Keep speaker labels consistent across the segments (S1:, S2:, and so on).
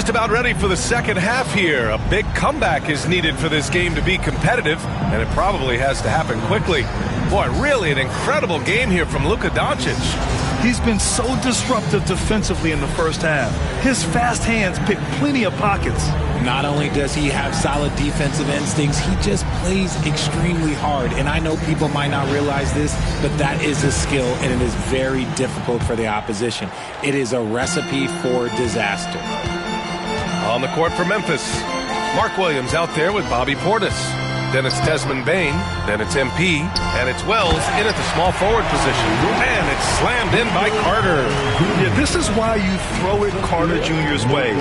S1: just about ready for the second half here. A big comeback is needed for this game to be competitive, and it probably has to happen quickly. Boy, really an incredible game here from Luka Doncic.
S2: He's been so disruptive defensively in the first half. His fast hands pick plenty of pockets.
S3: Not only does he have solid defensive instincts, he just plays extremely hard. And I know people might not realize this, but that is a skill, and it is very difficult for the opposition. It is a recipe for disaster.
S1: On the court for Memphis, Mark Williams out there with Bobby Portis. Then it's Desmond Bane, then it's MP, and it's Wells in at the small forward position. And it's slammed in by Carter.
S2: Yeah, this is why you throw it Carter Jr.'s way.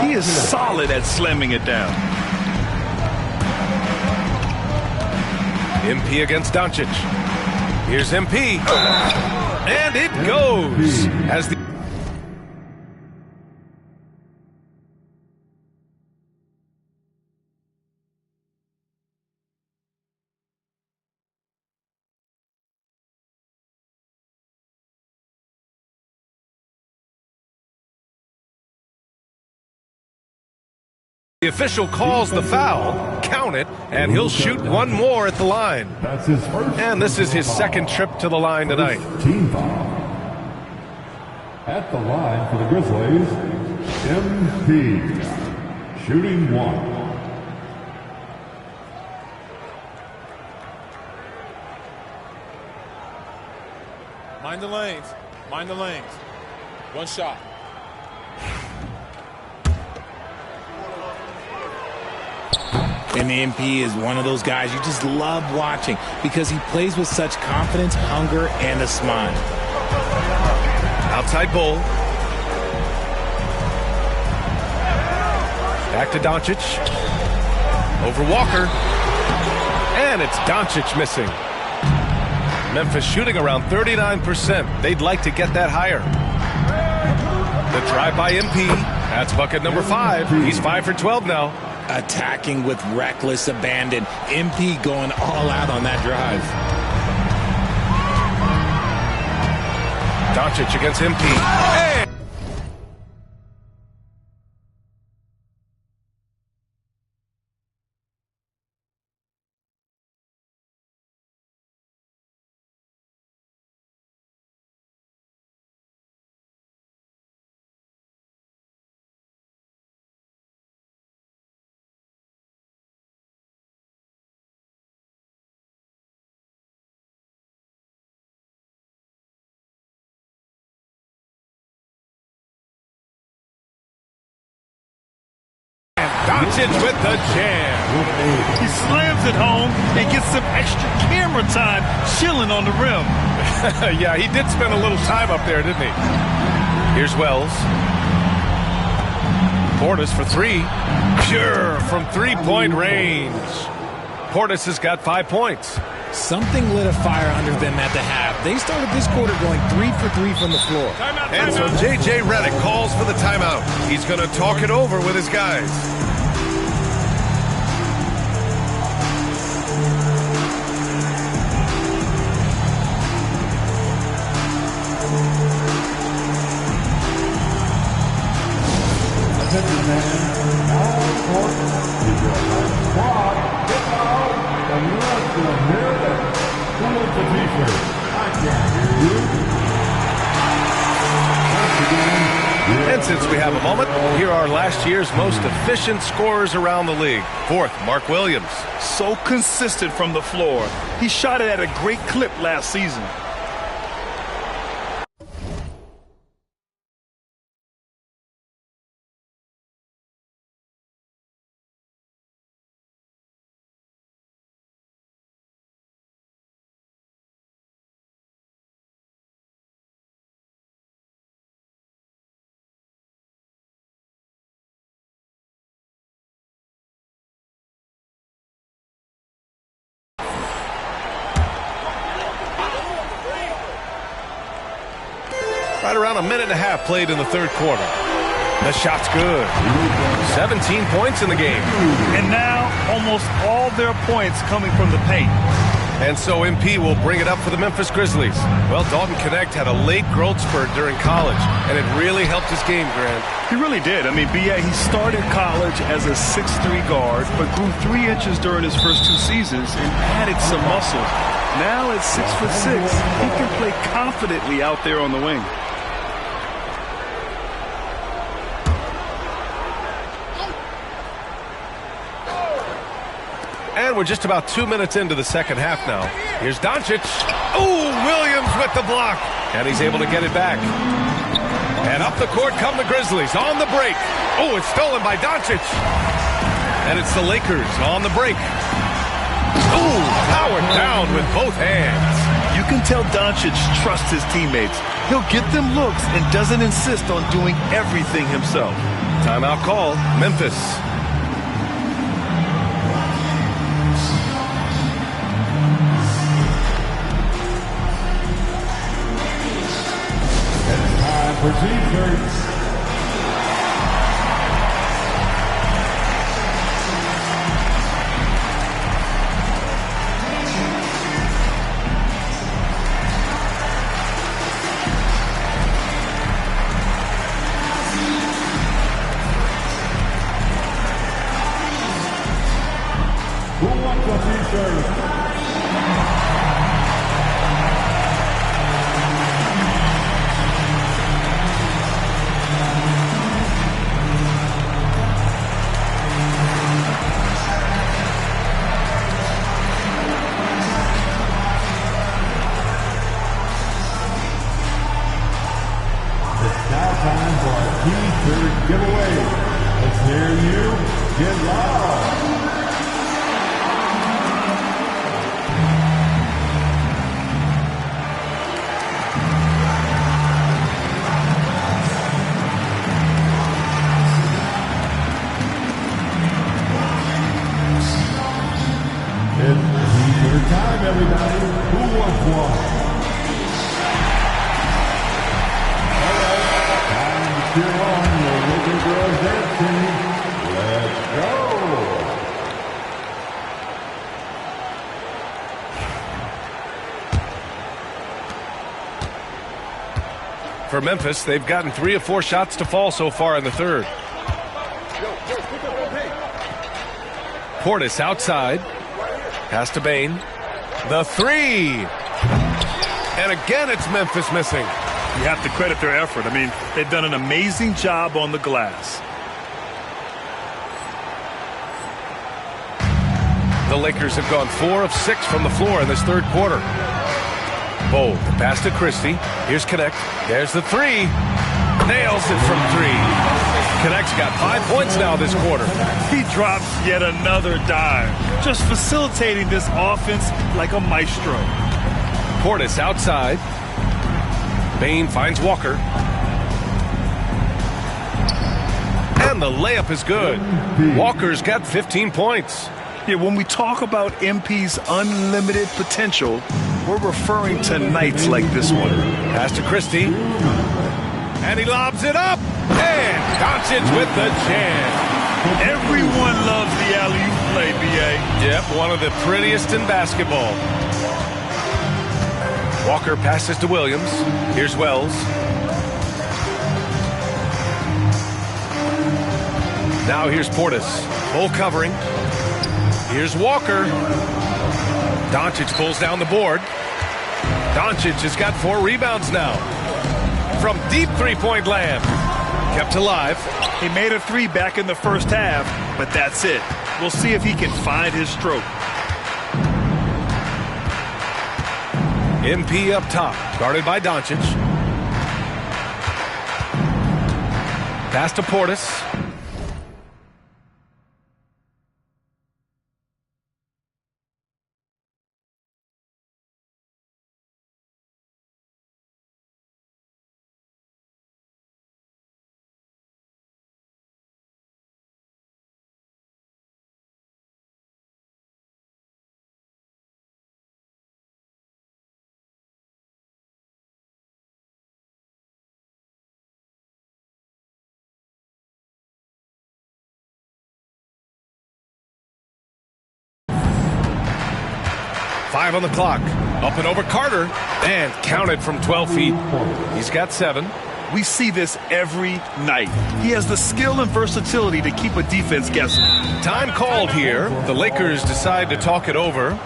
S2: He is solid at slamming it down.
S1: MP against Doncic. Here's MP. And it goes. As the The official calls the foul, count it, and he'll shoot one more at the line.
S4: That's his first.
S1: And this is his second trip to the line tonight.
S4: Team foul. At the line for the Grizzlies, MP. Shooting one.
S5: Mind the lanes. Mind the lanes. One shot.
S3: And the MP is one of those guys you just love watching because he plays with such confidence, hunger, and a smile.
S1: Outside Bull. Back to Doncic. Over Walker. And it's Doncic missing. Memphis shooting around 39%. They'd like to get that higher. The drive by MP. That's bucket number 5. He's 5 for 12 now.
S3: Attacking with reckless abandon. MP going all out on that drive.
S1: Doncic against MP. And Doncic with the jam.
S2: He slams it home and gets some extra camera time chilling on the rim.
S1: Yeah, he did spend a little time up there, didn't he? Here's Wells. Portis for 3. Pure from three-point range. Portis has got 5 points.
S3: Something lit a fire under them at the half. They started this quarter going 3 for 3 from the floor.
S1: And so J.J. Redick calls for the timeout. He's going to talk it over with his guys.
S4: Attention fans, now on court is your squad. Get out and let them hear it. Who wants a t-shirt? I can't hear you.
S1: And since we have a moment, here are last year's most efficient scorers around the league. 4th, Mark Williams.
S2: So consistent from the floor. He shot it at a great clip last season.
S1: Right around a minute and a half played in the third quarter. The shot's good. 17 points in the game.
S2: And now almost all their points coming from the paint.
S1: And so MP will bring it up for the Memphis Grizzlies. Well, Dalton Knecht had a late growth spurt during college, and it really helped his game, Grant.
S2: He really did. I mean, B.A., he started college as a 6'3" guard, but grew 3 inches during his first 2 seasons and added some muscle. Now at 6'6", he can play confidently out there on the wing.
S1: And we're just about 2 minutes into the second half now. Here's Doncic. Ooh, Williams with the block. And he's able to get it back. And up the court come the Grizzlies on the break. Oh, it's stolen by Doncic. And it's the Lakers on the break. Ooh, powered down with both hands.
S2: You can tell Doncic trusts his teammates. He'll get them looks and doesn't insist on doing everything himself.
S1: Timeout call, Memphis.
S4: For defense. Who wants a t-shirt? Time for a t-shirt giveaway. Let's hear you get loud. It's t-shirt time, everybody. Who wants one? Cheer on your little girls dancing. Let's go.
S1: For Memphis, they've gotten 3 of 4 shots to fall so far in the third. Portis outside. Pass to Bane. The 3. And again, it's Memphis missing.
S2: You have to credit their effort. I mean, they've done an amazing job on the glass.
S1: The Lakers have gone 4 of 6 from the floor in this third quarter. Bold, the pass to Christie. Here's Knecht. There's the 3. Nails it from 3. Knecht's got 5 points now this quarter.
S2: He drops yet another dime, just facilitating this offense like a maestro.
S1: Portis outside. Bane finds Walker. And the layup is good. Walker's got 15 points.
S2: Yeah, when we talk about MP's unlimited potential, we're referring to nights like this one.
S1: Pass to Christie. And he lobs it up. And Doncic with the jam.
S2: Everyone loves the alley-oop play, B.A.
S1: Yep, one of the prettiest in basketball. Walker passes to Williams. Here's Wells. Now here's Portis. Full covering. Here's Walker. Doncic pulls down the board. Doncic has got 4 rebounds now. From deep three-point land. Kept alive.
S2: He made a 3 back in the first half, but that's it. We'll see if he can find his stroke.
S1: MP up top, guarded by Doncic. Pass to Portis. 5 on the clock. Up and over Carter. And counted from 12 feet. He's got 7.
S2: We see this every night. He has the skill and versatility to keep a defense guessing.
S1: Time called here. The Lakers decide to talk it over.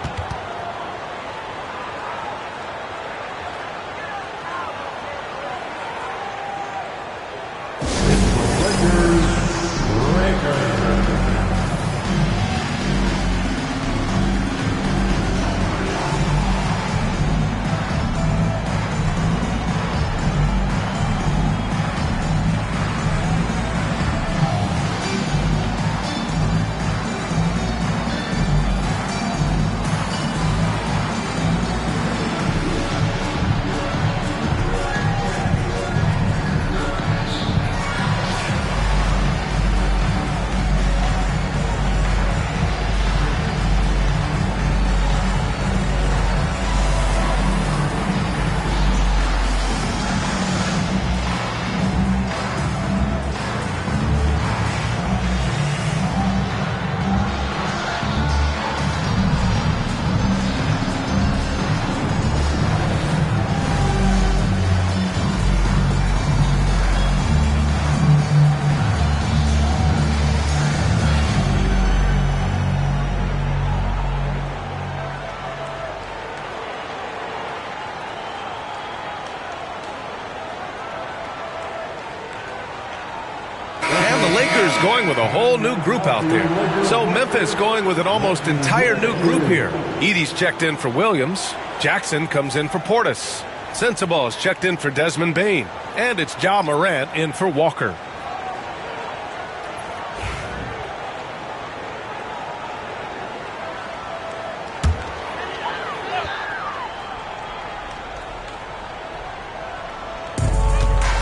S1: Going with a whole new group out there. So Memphis going with an almost entire new group here. Edey's checked in for Williams. Jackson comes in for Portis. Sensabaugh is checked in for Desmond Bane. And it's Ja Morant in for Walker.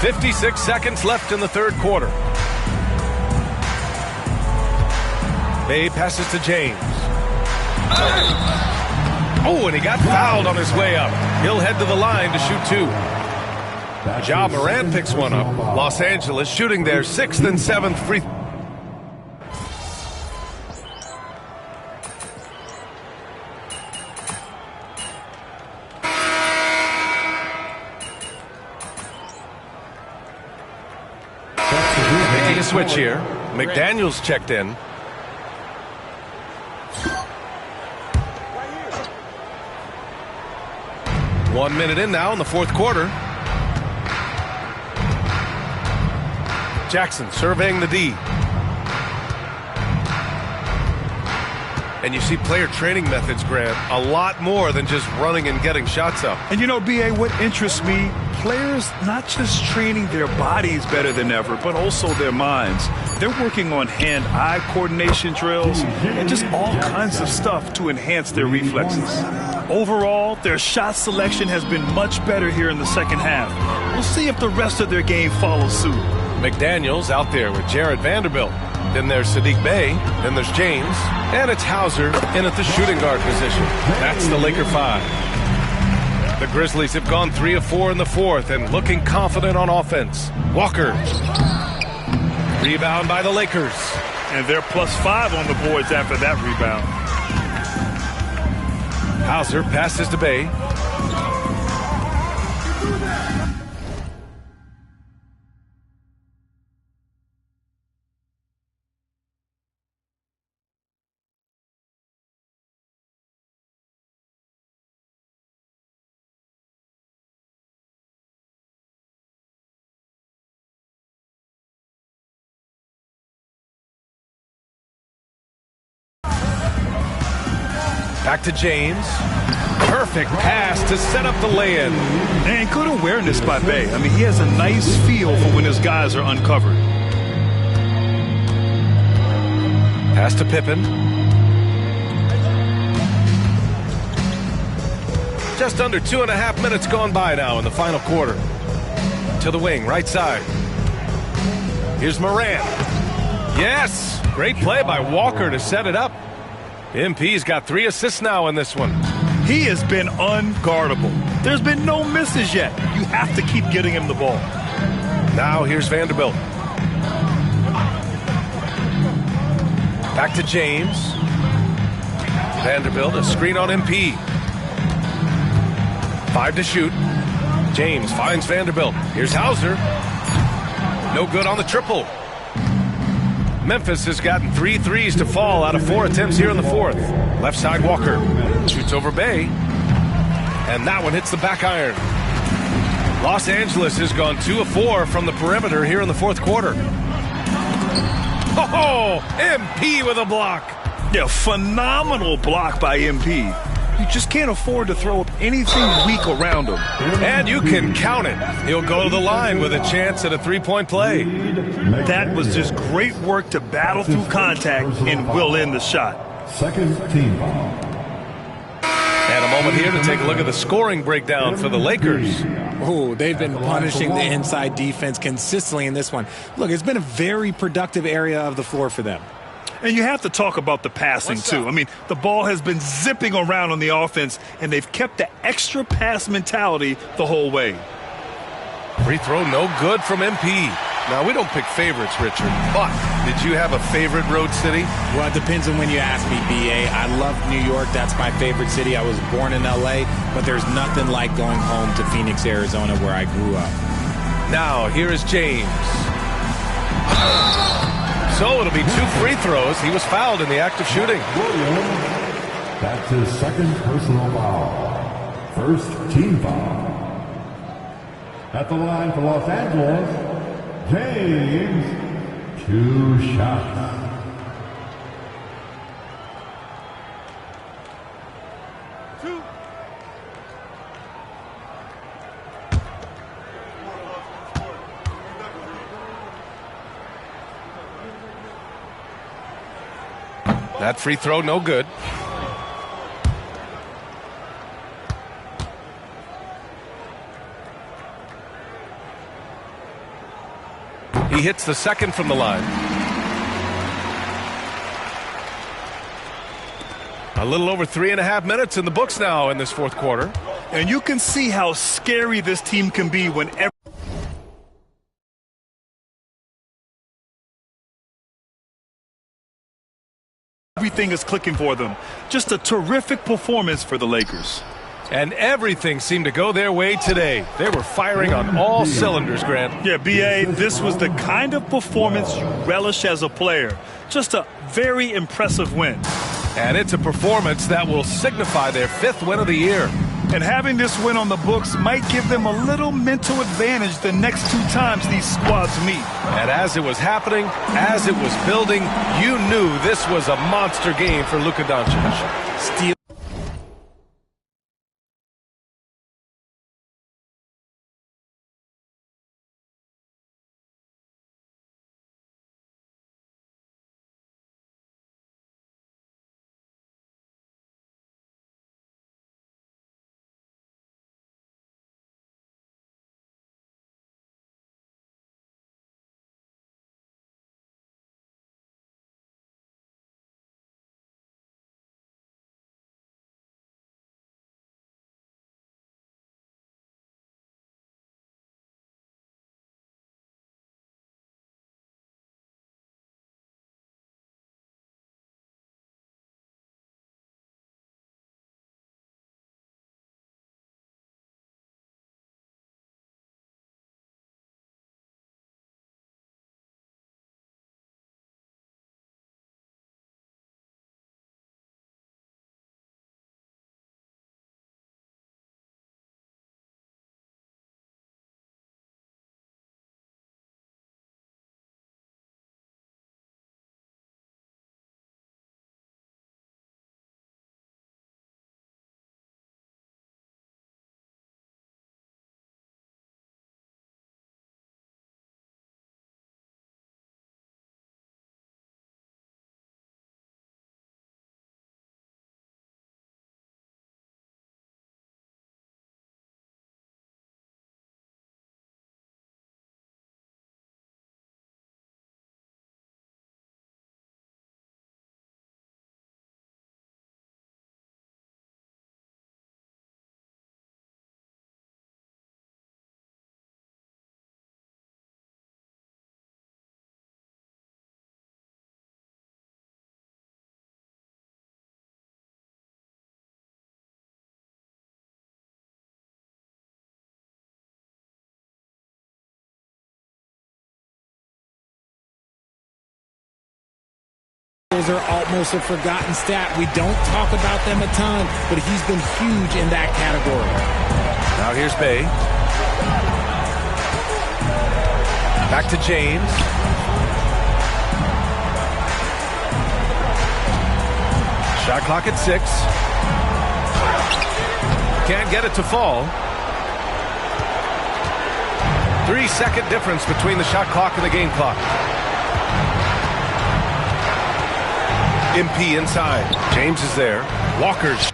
S1: "56 seconds left in the third quarter. Bay passes to James. Oh, and he got fouled on his way up. He'll head to the line to shoot 2. Ja Morant picks one up. Los Angeles shooting their 6th and 7th free. Making a switch here. McDaniels checked in. One minute in now in the fourth quarter. Jackson surveying the D. And you see player training methods, Grant, a lot more than just running and getting shots up.
S2: And you know, B.A., what interests me, players not just training their bodies better than ever, but also their minds. They're working on hand-eye coordination drills and just all kinds of stuff to enhance their reflexes. Overall, their shot selection has been much better here in the second half. We'll see if the rest of their game follows suit.
S1: McDaniels out there with Jared Vanderbilt. Then there's Sadiq Bey. Then there's James. And it's Hauser in at the shooting guard position. That's the Laker 5. The Grizzlies have gone 3 of 4 in the fourth and looking confident on offense. Walker. Rebound by the Lakers.
S2: And they're +5 on the boards after that rebound.
S1: Hauser passes to Bey. Back to James. Perfect pass to set up the lay-in.
S2: And good awareness by Bey. I mean, he has a nice feel for when his guys are uncovered.
S1: Pass to Pippen. Just under 2.5 minutes gone by now in the final quarter. To the wing, right side. Here's Morant. Yes! Great play by Walker to set it up. MP's got 3 assists now in this one.
S2: He has been unguardable. There's been no misses yet. You have to keep getting him the ball.
S1: Now here's Vanderbilt. Back to James. Vanderbilt, a screen on MP. 5 to shoot. James finds Vanderbilt. Here's Hauser. No good on the triple. Memphis has gotten 3 threes to fall out of 4 attempts here in the fourth. Left side Walker shoots over Bay. And that one hits the back iron. Los Angeles has gone 2 of 4 from the perimeter here in the fourth quarter. Oh, MP with a block.
S2: Yeah, phenomenal block by MP. You just can't afford to throw up anything weak around him.
S1: And you can count it. He'll go to the line with a chance at a three-point play.
S2: That was just great work to battle through contact and will end the shot.
S4: Second team foul.
S1: And a moment here to take a look at the scoring breakdown for the Lakers.
S3: Oh, they've been punishing the inside defense consistently in this one. Look, it's been a very productive area of the floor for them.
S2: And you have to talk about the passing, too. I mean, the ball has been zipping around on the offense, and they've kept the extra pass mentality the whole way.
S1: Free throw no good from MP. Now, we don't pick favorites, Richard, but did you have a favorite road city?
S3: Well, it depends on when you ask me, B.A. I love New York. That's my favorite city. I was born in L.A., but there's nothing like going home to Phoenix, Arizona, where I grew up.
S1: Now, here is James. So it'll be 2 free throws. He was fouled in the act of shooting.
S4: That's his second personal foul. First team foul. At the line for Los Angeles, James, 2 shots.
S1: That free throw no good. He hits the second from the line. A little over 3.5 minutes in the books now in this fourth quarter.
S2: And you can see how scary this team can be when everything is clicking for them. Just a terrific performance for the Lakers.
S1: And everything seemed to go their way today. They were firing on all cylinders, Grant.
S2: Yeah, B.A., this was the kind of performance you relish as a player. Just a very impressive win.
S1: And it's a performance that will signify their 5th win of the year.
S2: And having this win on the books might give them a little mental advantage the next 2 times these squads meet.
S1: And as it was happening, as it was building, you knew this was a monster game for Luka Doncic.
S3: Steal. those are almost a forgotten stat. We don't talk about them a ton, but he's been huge in that category.
S1: Now here's Bay. Back to James. Shot clock at 6. Can't get it to fall. 3-second difference between the shot clock and the game clock. MP inside. James is there. Walker's.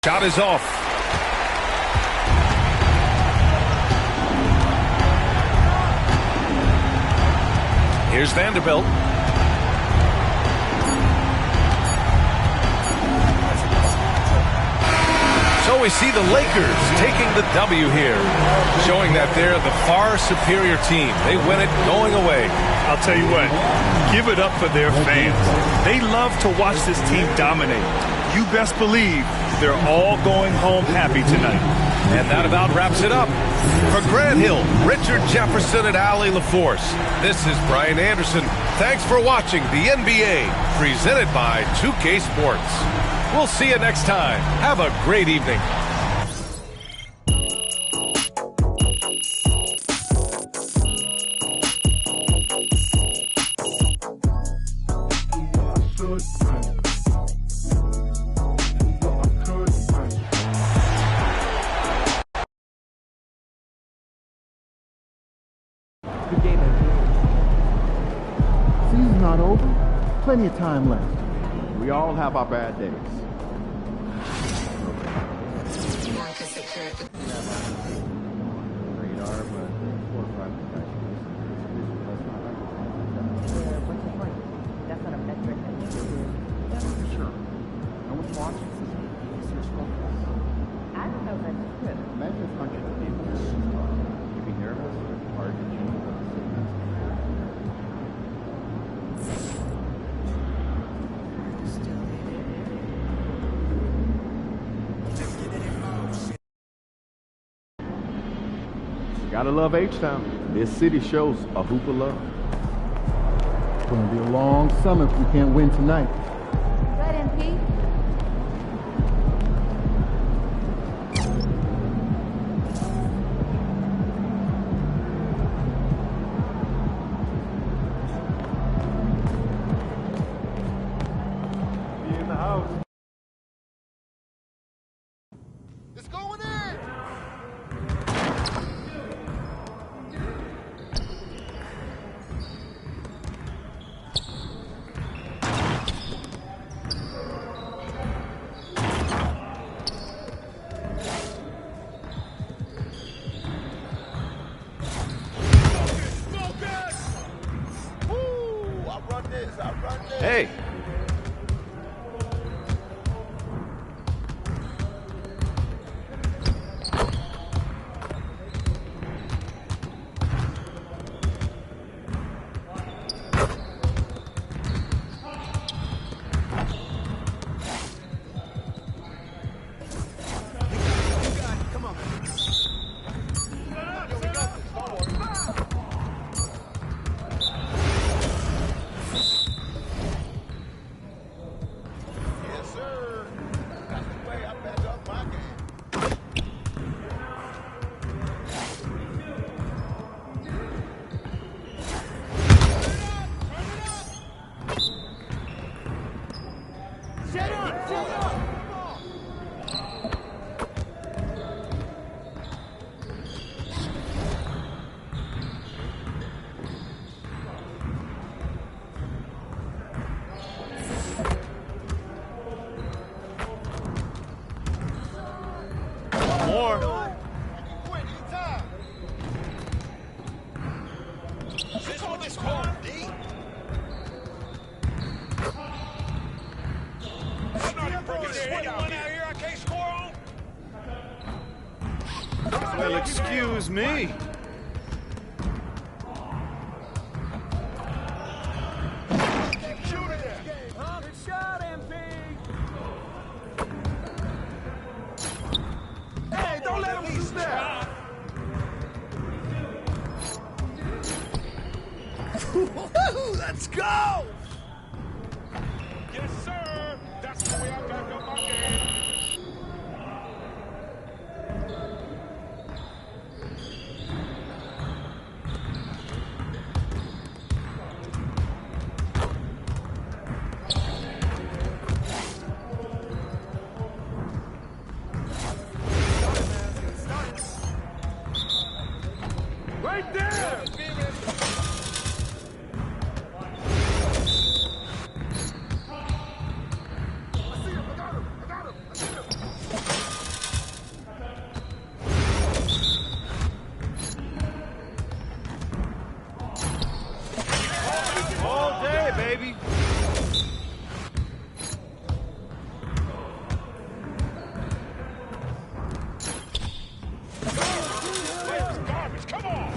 S1: Shot is off. Here's Vanderbilt. So we see the Lakers taking the W here, showing that they're the far superior team. They win it going away.
S2: I'll tell you what, give it up for their fans. They love to watch this team dominate. You best believe they're all going home happy tonight.
S1: And that about wraps it up. For Grant Hill, Richard Jefferson, and Allie LaForce, this is Brian Anderson. Thanks for watching the NBA, presented by 2K Sports. We'll see you next time. Have a great evening.
S6: Season's not over. Plenty of time left. We all have our bad days. Gotta love H-Town. This city shows a hoop of love. It's gonna be a long summer if we can't win tonight.
S7: Good, MP.
S6: Be in the house.
S8: It's going in!
S1: Hey.
S8: Anyone out here I can't score on?
S2: Excuse me.
S8: Hey, don't let him shoot that. Let's go!
S5: Yes, sir. That's the way I got to my game.
S8: Right there!
S2: All day, baby.
S5: Garbage, come on!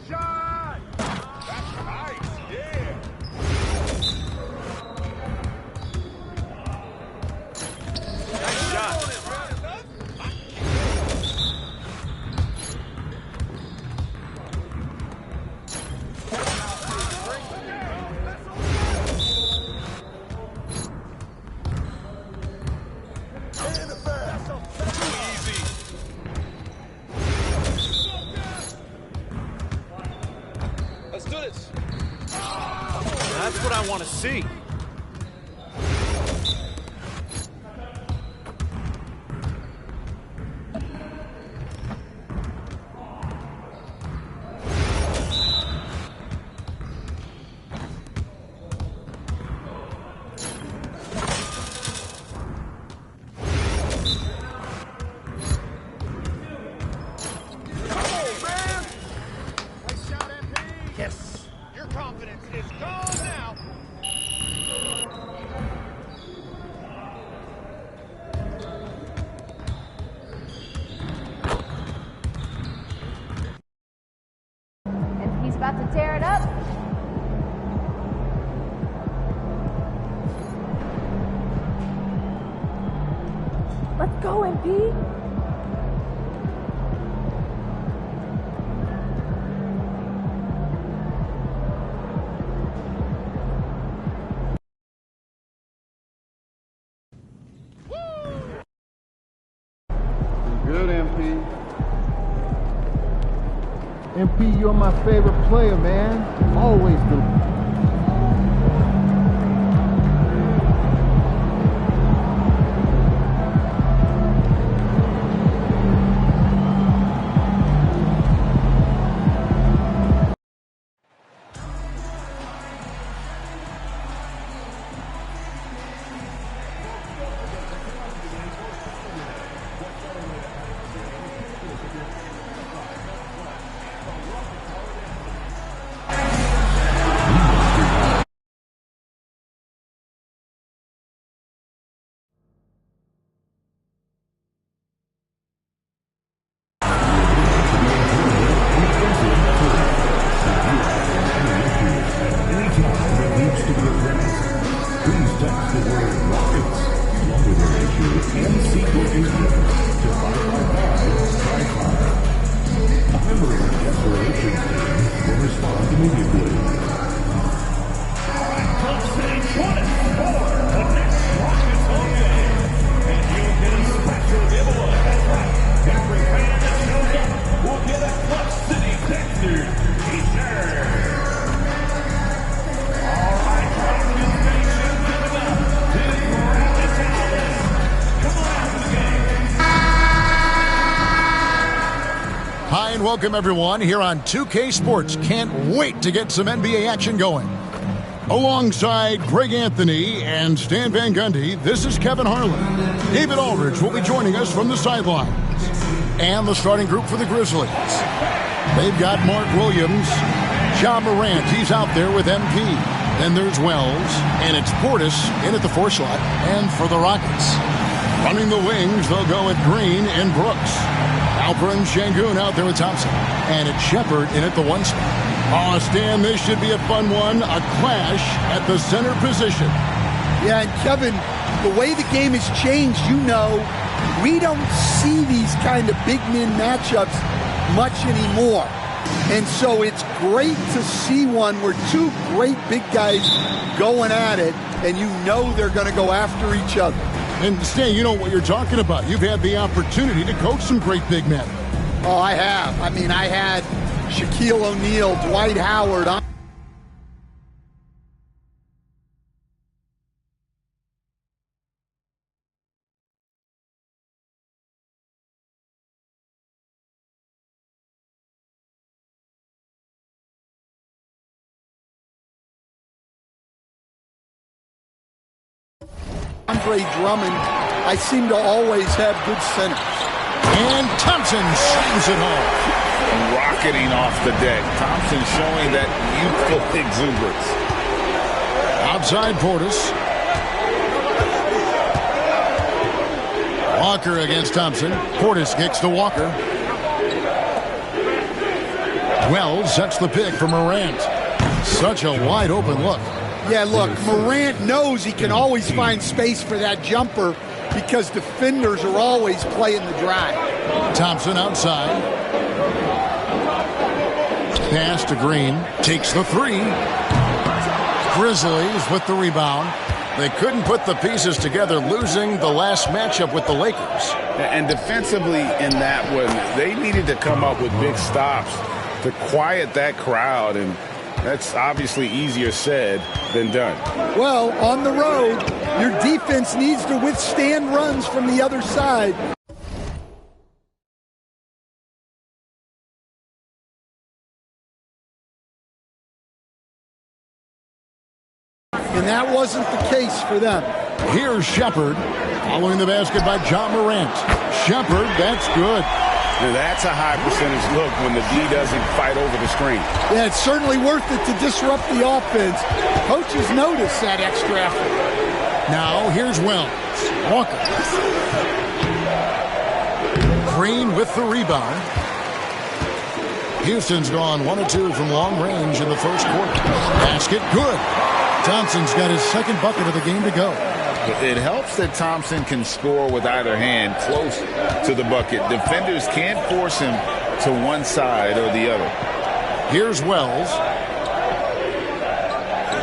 S8: Shot!
S5: That's nice, yeah.
S2: Nice shot.
S5: Let's do this.
S2: That's what I want to see.
S8: Yes! Your confidence is gone now!
S7: And he's about to tear it up. Let's go, MP.
S6: Good, MP. MP, you're my favorite player, man. Always been.
S9: Hi and welcome everyone here on 2K Sports. Can't wait to get some NBA action going. Alongside Greg Anthony and Stan Van Gundy, this is Kevin Harlan. David Aldridge will be joining us from the sidelines. And the starting group for the Grizzlies. They've got Mark Williams, Ja Morant, he's out there with MP. Then there's Wells, and it's Portis in at the 4 slot. And for the Rockets, Running the wings, they'll go with Green and Brooks. Alperin Şengün out there with Thompson. And it's Shepard in at the 1 spot. Oh, Stan, this should be a fun one. A clash at the center position.
S10: Yeah, and Kevin, the way the game has changed, we don't see these kind of big men matchups much anymore. And so it's great to see one where two great big guys going at it, and they're going to go after each other.
S9: And Stan, you know what you're talking about. You've had the opportunity to coach some great big men.
S10: Oh, I have. I mean, I had Shaquille O'Neal, Dwight Howard. Andre Drummond, I seem to always have good centers.
S9: And Thompson slams it home.
S11: Rocketing off the deck. Thompson showing that youthful exuberance.
S9: Outside Portis. Walker against Thompson. Portis kicks to Walker. Wells sets the pick for Morant. Such a wide open look.
S10: Yeah, look, Morant knows he can always find space for that jumper because defenders are always playing the drive.
S9: Thompson outside. Pass to Green. Takes the 3. Grizzlies with the rebound. They couldn't put the pieces together, losing the last matchup with the Lakers.
S11: And defensively in that one, they needed to come up with big stops to quiet that crowd, and that's obviously easier said than done.
S10: Well, on the road, your defense needs to withstand runs from the other side. And that wasn't the case for them.
S9: Here's Shepard, following the basket by John Morant. Shepard, that's good.
S11: Now that's a high percentage look when the D doesn't fight over the screen.
S10: Yeah, it's certainly worth it to disrupt the offense. Coaches notice that extra effort.
S9: Now here's Wells. Walker. Green with the rebound. Houston's gone 1 of 2 from long range in the first quarter. Basket good. Thompson's got his second bucket of the game to go.
S11: It helps that Thompson can score with either hand close to the bucket. Defenders can't force him to one side or the other.
S9: Here's Wells.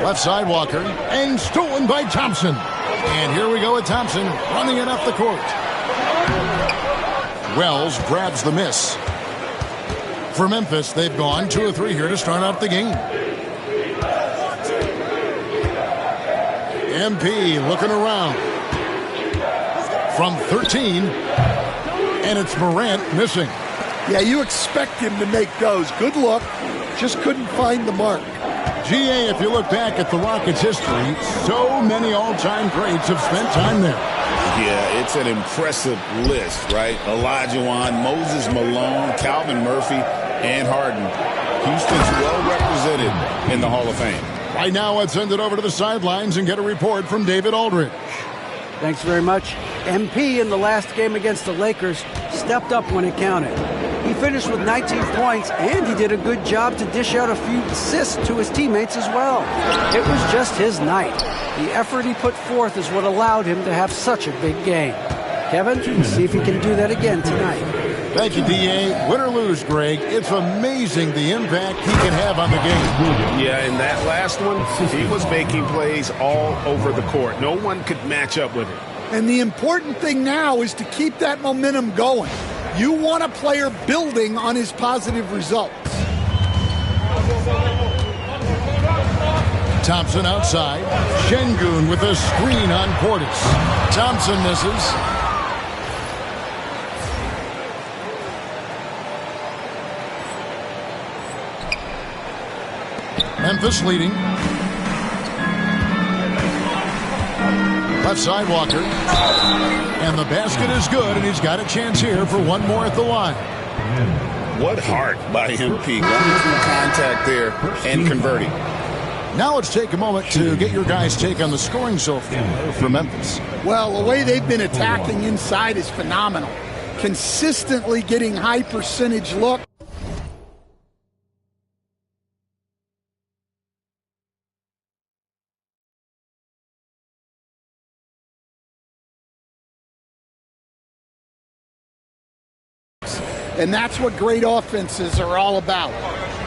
S9: Left side Walker. And stolen by Thompson. And here we go with Thompson running it up the court. Wells grabs the miss. For Memphis, they've gone 2 of 3 here to start out the game. MP looking around. From 13. And it's Morant missing.
S10: Yeah, you expect him to make those. Good look. Just couldn't find the mark.
S9: GA, if you look back at the Rockets' history, so many all-time greats have spent time there.
S11: Yeah, it's an impressive list, right? Olajuwon, Moses Malone, Calvin Murphy, and Harden. Houston's well represented in the Hall of Fame.
S9: Right now, let's send it over to the sidelines and get a report from David Aldridge.
S12: Thanks very much. MP in the last game against the Lakers stepped up when it counted. He finished with 19 points, and he did a good job to dish out a few assists to his teammates as well. It was just his night. The effort he put forth is what allowed him to have such a big game. Kevin, see if he can do that again tonight.
S9: Thank you, D.A. Win or lose, Greg, it's amazing the impact he can have on the game.
S1: Yeah, in that last one, he was making plays all over the court. No one could match up with it.
S10: And the important thing now is to keep that momentum going. You want a player building on his positive results.
S9: Thompson outside. Şengün with a screen on Portis. Thompson misses. Memphis leading. Left side Walker. And the basket is good, and he's got a chance here for one more at the line.
S11: What heart by MP, going through contact there and converting.
S9: Now let's take a moment to get your guys' take on the scoring so far for Memphis.
S10: Well, the way they've been attacking inside is phenomenal. Consistently getting high percentage look. And that's what great offenses are all about.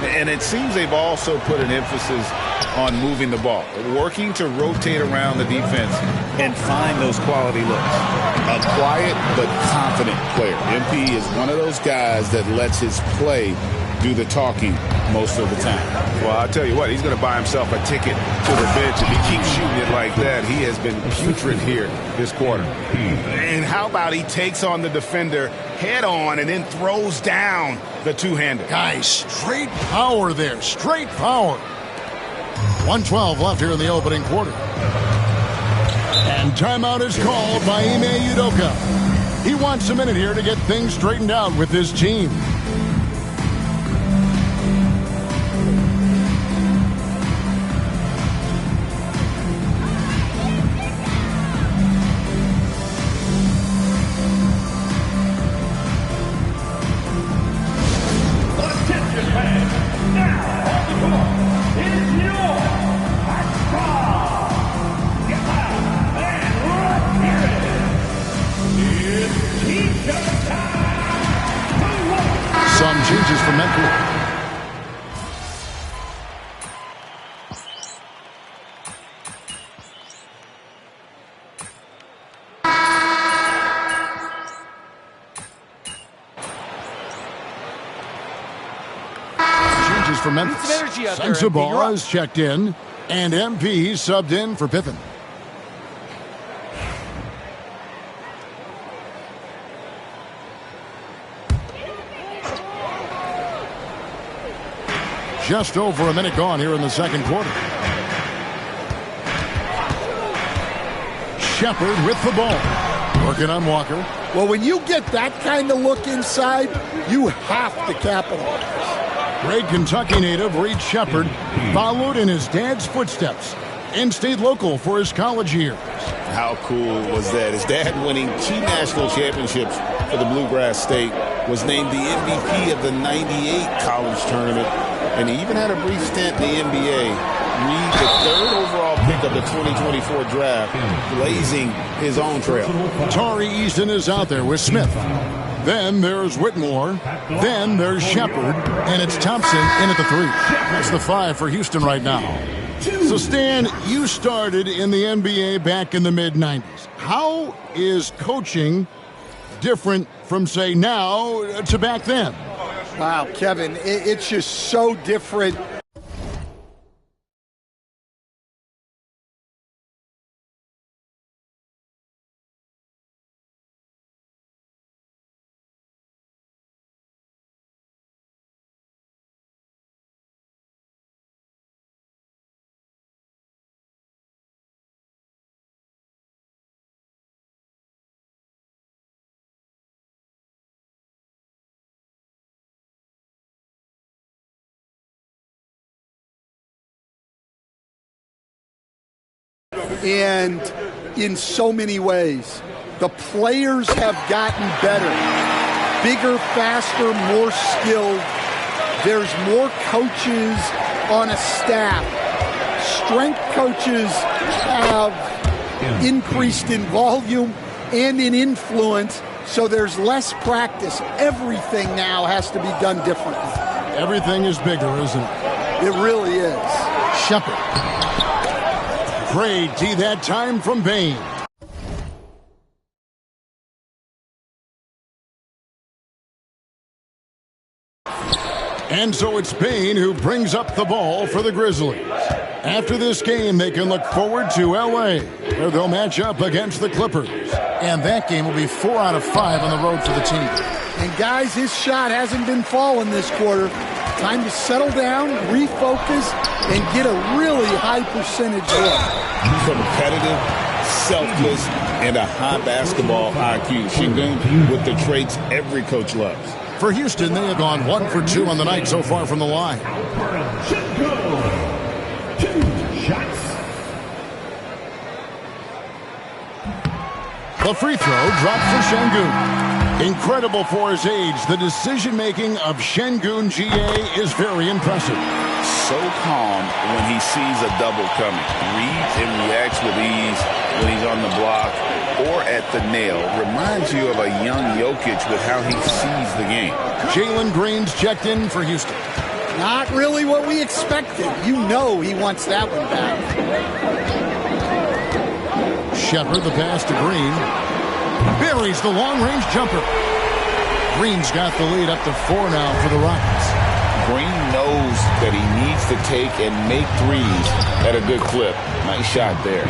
S11: And it seems they've also put an emphasis on moving the ball, working to rotate around the defense and find those quality looks. A quiet but confident player. MP is one of those guys that lets his play do the talking most of the time.
S1: Well, I'll tell you what, he's going to buy himself a ticket to the bench. If he keeps shooting it like that, he has been putrid here this quarter.
S11: And how about he takes on the defender head on and then throws down the two-hander.
S9: Guys, straight power there, straight power. 1:12 left here in the opening quarter. And timeout is called by Nba2k. He wants a minute here to get things straightened out with his team. Some changes for Memphis. Changes for Memphis. Sensabaugh is checked in, and MP subbed in for Pippen. Just over a minute gone here in the second quarter. Shepard with the ball. Working on Walker.
S10: Well, when you get that kind of look inside, you have to capitalize.
S9: Great Kentucky native Reed Shepard followed in his dad's footsteps and stayed local for his college years.
S11: How cool was that? His dad winning 2 national championships for the Bluegrass State, was named the MVP of the '98 college tournament, and he even had a brief stint in the NBA. Reed, the 3rd overall pick of the 2024 draft, blazing his own trail.
S9: Tari Easton is out there with Smith. Then there's Whitmore. Then there's Shepard. And it's Thompson in at the 3. That's the 5 for Houston right now. So, Stan, you started in the NBA back in the mid-'90s. How is coaching different from, say, now to back then?
S10: Wow, Kevin, it's just so different. And in so many ways, the players have gotten better, bigger, faster, more skilled. There's more coaches on a staff. Strength coaches have increased in volume and in influence, so there's less practice. Everything now has to be done differently.
S9: Everything is bigger, isn't it?
S10: It really is.
S9: Shepard. Great D that time from Bain. And so it's Bain who brings up the ball for the Grizzlies. After this game, they can look forward to L.A., where they'll match up against the Clippers. And that game will be 4 out of 5 on the road for the team.
S10: And guys, his shot hasn't been falling this quarter. Time to settle down, refocus, and get a really high percentage look.
S11: Competitive, selfless, and a high basketball IQ. Şengün with the traits every coach loves.
S9: For Houston, they have gone 1 for 2 on the night so far from the line. The free throw dropped for Şengün. Incredible for his age. The decision-making of Şengün GA is very impressive.
S11: So calm when he sees a double coming. Reads and reacts with ease when he's on the block or at the nail. Reminds you of a young Jokic with how he sees the game.
S9: Jalen Green's checked in for Houston.
S10: Not really what we expected. You know he wants that one back.
S9: Shepard, the pass to Green. Buries the long-range jumper. Green's got the lead up to 4 now for the Rockets.
S11: Green knows that he needs to take and make threes at a good clip. Nice shot there.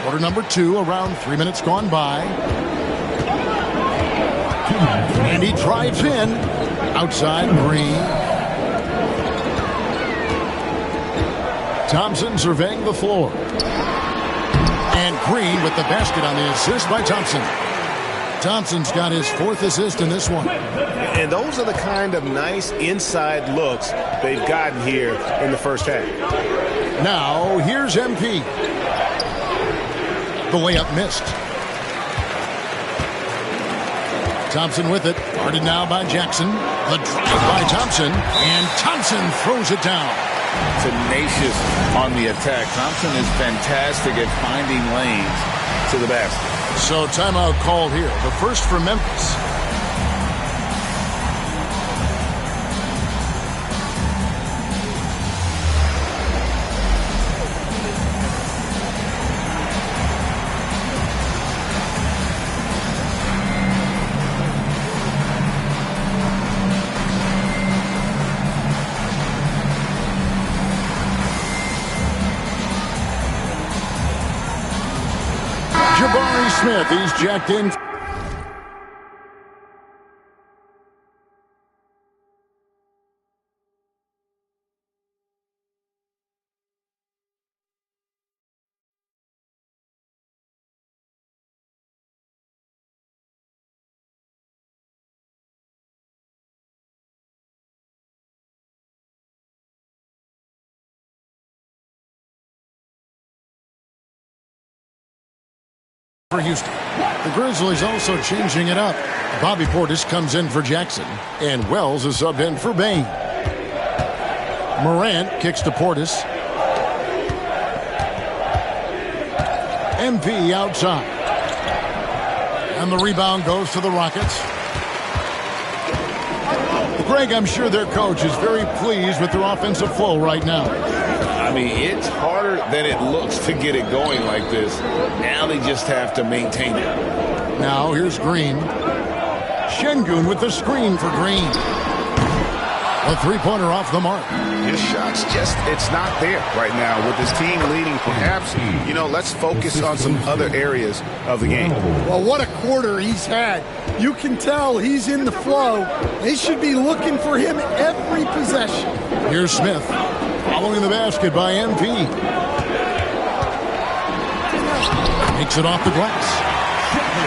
S9: Quarter number 2, around 3 minutes gone by. And he drives in. Outside, Green. Thompson surveying the floor. And Green with the basket on the assist by Thompson. Thompson's got his 4th assist in this one.
S1: And those are the kind of nice inside looks they've gotten here in the first half.
S9: Now, here's MP. The layup missed. Thompson with it. Guarded now by Jackson. The drive by Thompson. And Thompson throws it down.
S11: Tenacious on the attack. Thompson is fantastic at finding lanes to the basket.
S9: So timeout called here. The first for Memphis. Smith, he's jacked in. For Houston. The Grizzlies also changing it up. Bobby Portis comes in for Jackson, and Wells is subbed in for Bain. Morant kicks to Portis. MP outside. And the rebound goes to the Rockets. Greg, I'm sure their coach is very pleased with their offensive flow right now.
S11: I mean, it's harder than it looks to get it going like this. Now they just have to maintain it.
S9: Now here's Green. Şengün with the screen for Green. A three-pointer off the mark.
S1: His shot's just, it's not there right now. With his team leading, perhaps, let's focus on some other areas of the game.
S10: Well, what a quarter he's had. You can tell he's in the flow. They should be looking for him every possession.
S9: Here's Smith. Following the basket by MP. Makes it off the glass.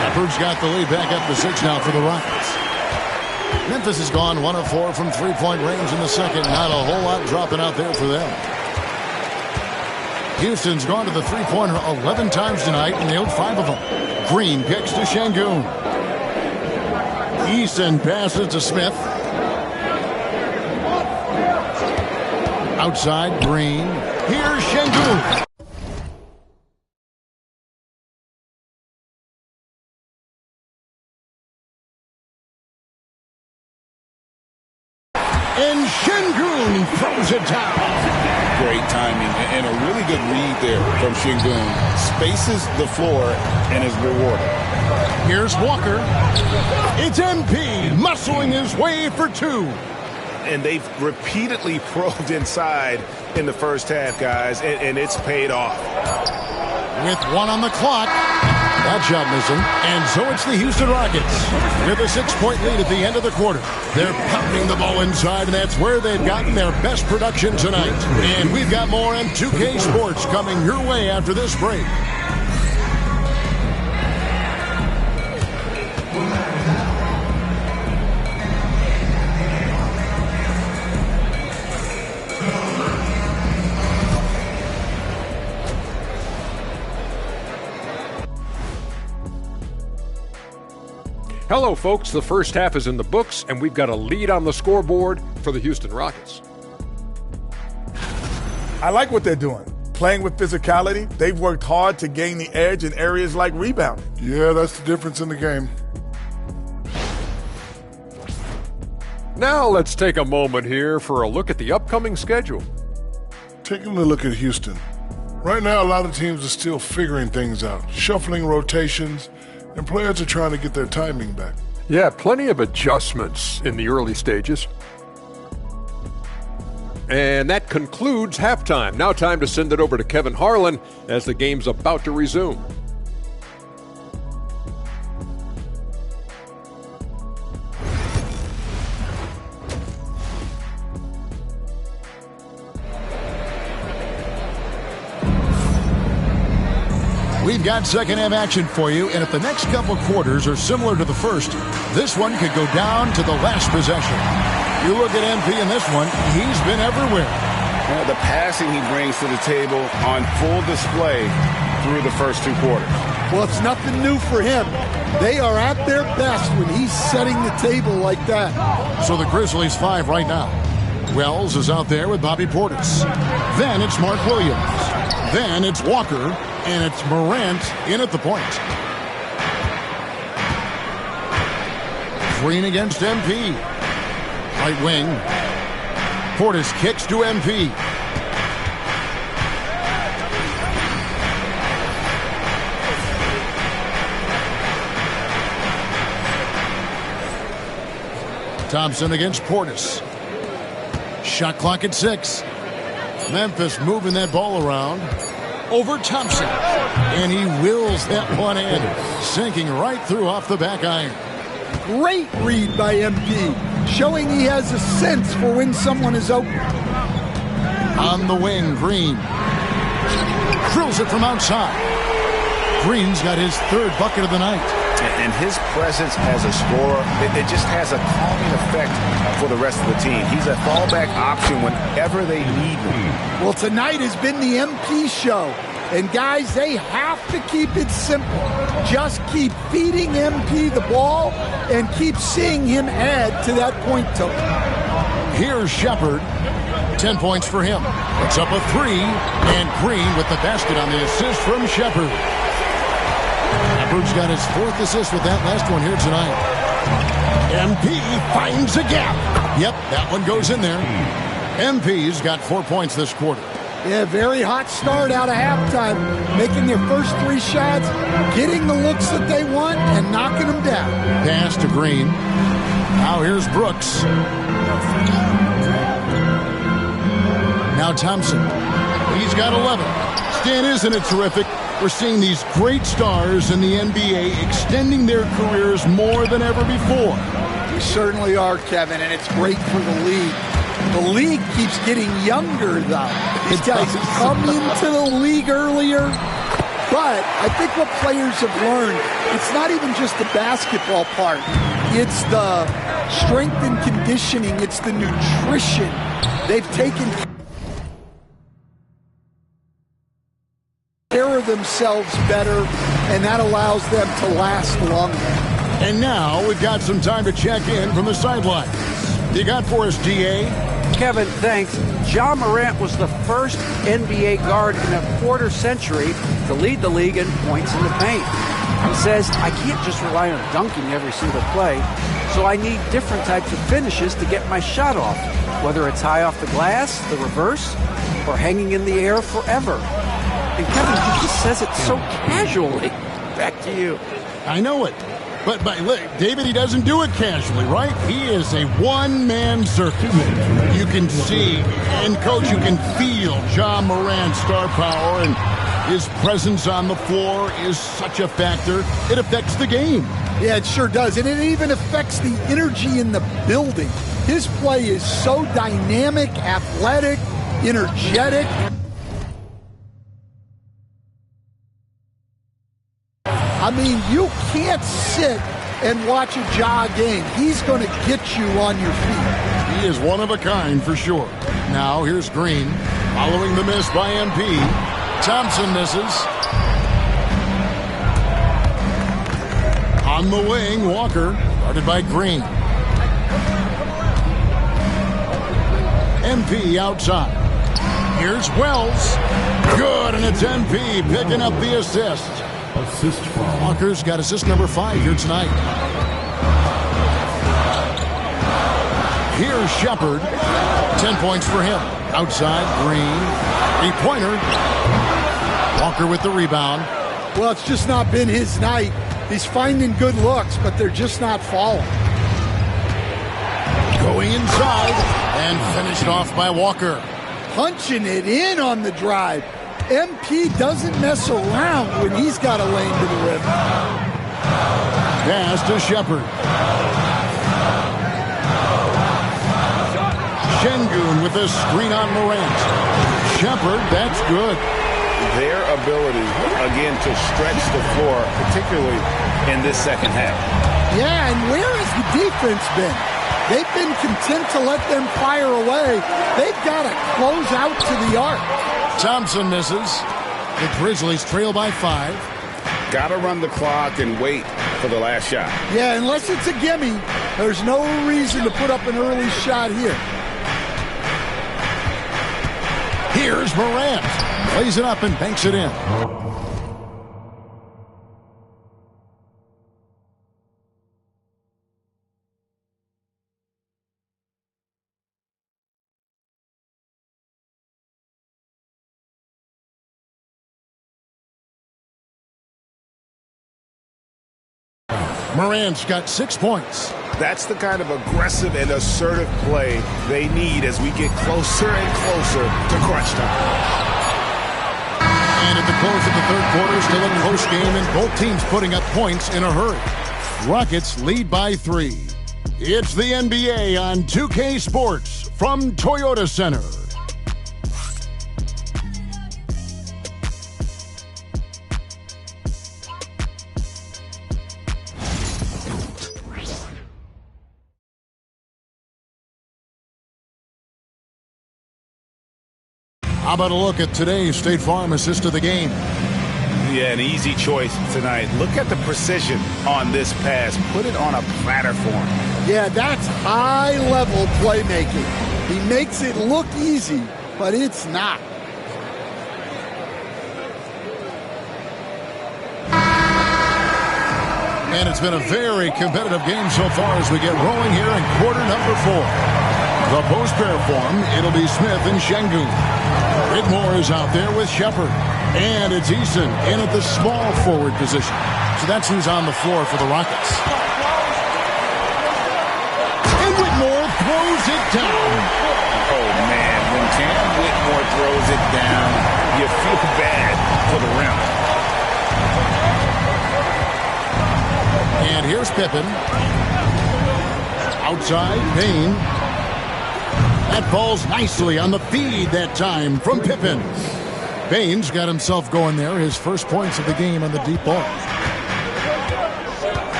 S9: Shepard's got the lead back up to 6 now for the Rockets. Memphis has gone 1 of 4 from three-point range in the second. Not a whole lot dropping out there for them. Houston's gone to the three-pointer 11 times tonight and nailed 5 of them. Green kicks to Şengün. Easton passes to Smith. Outside, Green. Here's Şengün. And Şengün throws it down.
S11: Great timing and a really good read there from Şengün. Spaces the floor and is rewarded.
S9: Here's Walker. It's MP muscling his way for 2.
S1: And they've repeatedly probed inside in the first half, guys, and it's paid off.
S9: With 1 on the clock. That shot missing. And so it's the Houston Rockets with a 6-point lead at the end of the quarter. They're pounding the ball inside, and that's where they've gotten their best production tonight. And we've got more on 2K Sports coming your way after this break.
S13: Hello, folks. The first half is in the books, and we've got a lead on the scoreboard for the Houston Rockets.
S14: I like what they're doing. Playing with physicality, they've worked hard to gain the edge in areas like rebounding.
S15: Yeah, that's the difference in the game.
S13: Now let's take a moment here for a look at the upcoming schedule.
S15: Taking a look at Houston. Right now, a lot of teams are still figuring things out, shuffling rotations, and players are trying to get their timing back.
S13: Yeah, plenty of adjustments in the early stages. And that concludes halftime. Now time to send it over to Kevin Harlan as the game's about to resume.
S9: We've got second half action for you, and if the next couple quarters are similar to the first, this one could go down to the last possession. You look at MP in this one, he's been everywhere.
S11: The passing he brings to the table on full display through the first two quarters.
S10: Well, it's nothing new for him. They are at their best when he's setting the table like that.
S9: So the Grizzlies 5 right now. Wells is out there with Bobby Portis. Then it's Mark Williams. Then it's Walker, and it's Morant in at the point. Green against MP. Right wing. Portis kicks to MP. Thompson against Portis. Shot clock at 6. Memphis moving that ball around. Over Thompson. And he wills that one in. Sinking right through off the back iron.
S10: Great read by MP, showing he has a sense for when someone is open.
S9: On the wing, Green. Drills it from outside. Green's got his third bucket of the night.
S11: And his presence as a scorer, it just has a calming effect for the rest of the team. He's a fallback option whenever they need him.
S10: Well, tonight has been the MP show. And guys, they have to keep it simple. Just keep feeding MP the ball and keep seeing him add to that point total.
S9: Here's Shepard. 10 points for him. It's up a 3. And Green with the basket on the assist from Shepard. Shepard's got his 4th assist with that last one here tonight. MP finds a gap. Yep, that one goes in there. MP's got 4 points this quarter.
S10: Yeah, very hot start out of halftime. Making their first 3 shots, getting the looks that they want, and knocking them down.
S9: Pass to Green. Now here's Brooks. Now Thompson. He's got 11. Stan, isn't it terrific? We're seeing these great stars in the NBA extending their careers more than ever before.
S10: We certainly are, Kevin, and it's great for the league. The league keeps getting younger, though. These guys come into the league earlier. But I think what players have learned, it's not even just the basketball part. It's the strength and conditioning. It's the nutrition. They've taken care of themselves better, and that allows them to last longer.
S9: And now we've got some time to check in from the sidelines. You got for us, DA?
S12: Kevin, thanks. Ja Morant was the first NBA guard in a quarter century to lead the league in points in the paint. He says, I can't just rely on dunking every single play, so I need different types of finishes to get my shot off, whether it's high off the glass, the reverse, or hanging in the air forever. And Kevin, he just says it so casually. Back to you.
S9: I know it. But look, David, he doesn't do it casually, right? He is a one-man circus. You can see, and Coach, you can feel Ja Morant's star power, and his presence on the floor is such a factor. It affects the game.
S10: Yeah, it sure does. And it even affects the energy in the building. His play is so dynamic, athletic, energetic. I mean, you can't sit and watch a Ja game. He's going to get you on your feet.
S9: He is one of a kind for sure. Now here's Green following the miss by MP. Thompson misses. On the wing, Walker, guarded by Green. MP outside. Here's Wells. Good, and it's MP picking up the assist.
S4: Assist from
S9: Walker's got assist number 5 here tonight. Here's Shepard. 10 points for him. Outside, Green. 3-pointer. Walker with the rebound.
S10: Well, it's just not been his night. He's finding good looks, but they're just not falling.
S9: Going inside and finished off by Walker.
S10: Punching it in on the drive. MP doesn't mess around when he's got a lane to the rim.
S9: Pass to Shepard. Şengün with a screen on Morant. Shepard, that's good.
S11: Their ability, again, to stretch the floor, particularly in this second half.
S10: Yeah, and where has the defense been? They've been content to let them fire away. They've got to close out to the arc.
S9: Thompson misses. The Grizzlies trail by 5.
S11: Got to run the clock and wait for the last shot.
S10: Yeah, unless it's a gimme, there's no reason to put up an early shot here.
S9: Here's Morant. Plays it up and banks it in. Morant's got 6 points.
S11: That's the kind of aggressive and assertive play they need as we get closer and closer to crunch time.
S9: And at the close of the third quarter, still a close game, and both teams putting up points in a hurry. Rockets lead by 3. It's the NBA on 2K Sports from Toyota Center. How about a look at today's State Farm assist of the game?
S11: Yeah, an easy choice tonight. Look at the precision on this pass. Put it on a platter for him.
S10: Yeah, that's high-level playmaking. He makes it look easy, but it's not.
S9: And it's been a very competitive game so far as we get rolling here in quarter number 4. The post pair form, it'll be Smith and Şengün. Whitmore is out there with Shepard. And it's Eason in at the small forward position. So that's who's on the floor for the Rockets. And Whitmore throws it down.
S11: Oh, man, when Cam Whitmore throws it down, you feel bad for the rim.
S9: And here's Pippen. Outside, Payne. That falls nicely on the feed that time from Pippen. Payne's got himself going there. His first points of the game on the deep ball.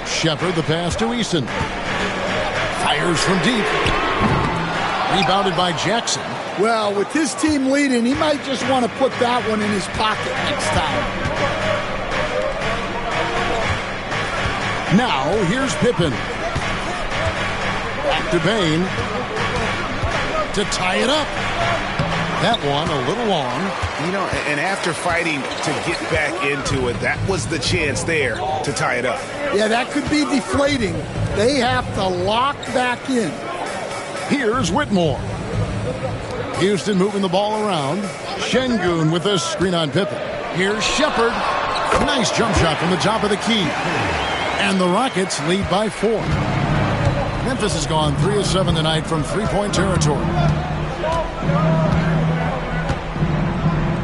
S9: Shepard, the pass to Eason. Fires from deep. Rebounded by Jackson.
S10: Well, with his team leading, he might just want to put that one in his pocket next time.
S9: Now, here's Pippen. Back to Payne. To tie it up. That one a little long.
S11: You know, and after fighting to get back into it, that was the chance there to tie it up.
S10: Yeah, that could be deflating. They have to lock back in.
S9: Here's Whitmore. Houston moving the ball around. Şengün with a screen on Pippen. Here's Shepard. Nice jump shot from the top of the key. And the Rockets lead by 4. Memphis has gone 3 of 7 tonight from three-point territory.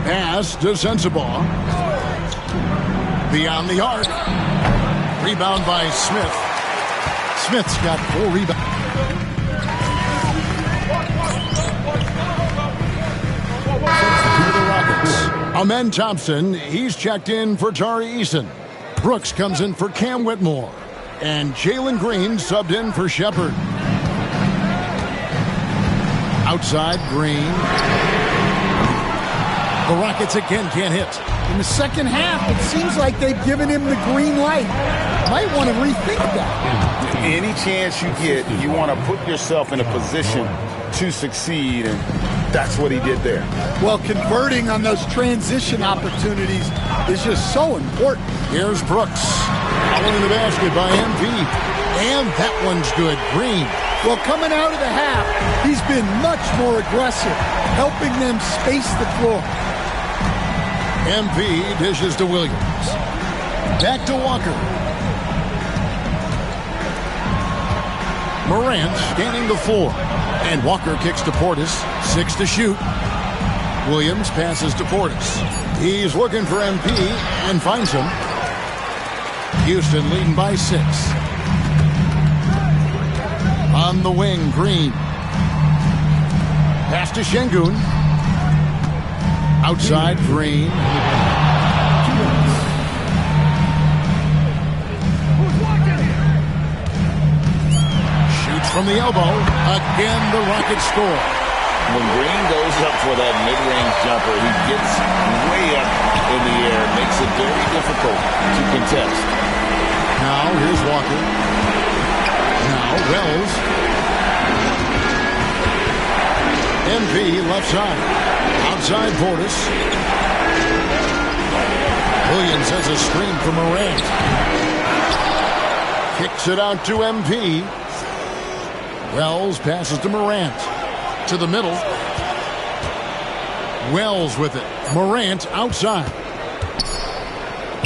S9: Pass to Sensabaugh. Beyond the arc. Rebound by Smith. Smith's got 4 rebounds. Substitute the Rockets. Amen Thompson, he's checked in for Tari Eason. Brooks comes in for Cam Whitmore. And Jalen Green subbed in for Shepard. Outside, Green. The Rockets again can't hit.
S10: In the second half, it seems like they've given him the green light. might want to rethink that.
S11: Any chance you get, you want to put yourself in a position to succeed, and that's what he did there.
S10: Well, converting on those transition opportunities is just so important.
S9: Here's Brooks. Following the basket by MP. And that one's good. Green.
S10: Well, coming out of the half, he's been much more aggressive, helping them space the floor.
S9: MP dishes to Williams. Back to Walker. Morant scanning the floor. And Walker kicks to Portis. 6 to shoot. Williams passes to Portis. He's looking for MP and finds him. Houston leading by 6. On the wing, Green. Pass to Şengün. Outside, Green. Shoots from the elbow. Again, the Rockets score.
S11: When Green goes up for that mid-range jumper, he gets way up in the air, makes it very difficult to contest.
S9: Now, here's Walker. Now, Wells. MP left side. Outside Portis. Williams has a screen from Morant. Kicks it out to MP. Wells passes to Morant. To the middle. Wells with it. Morant outside.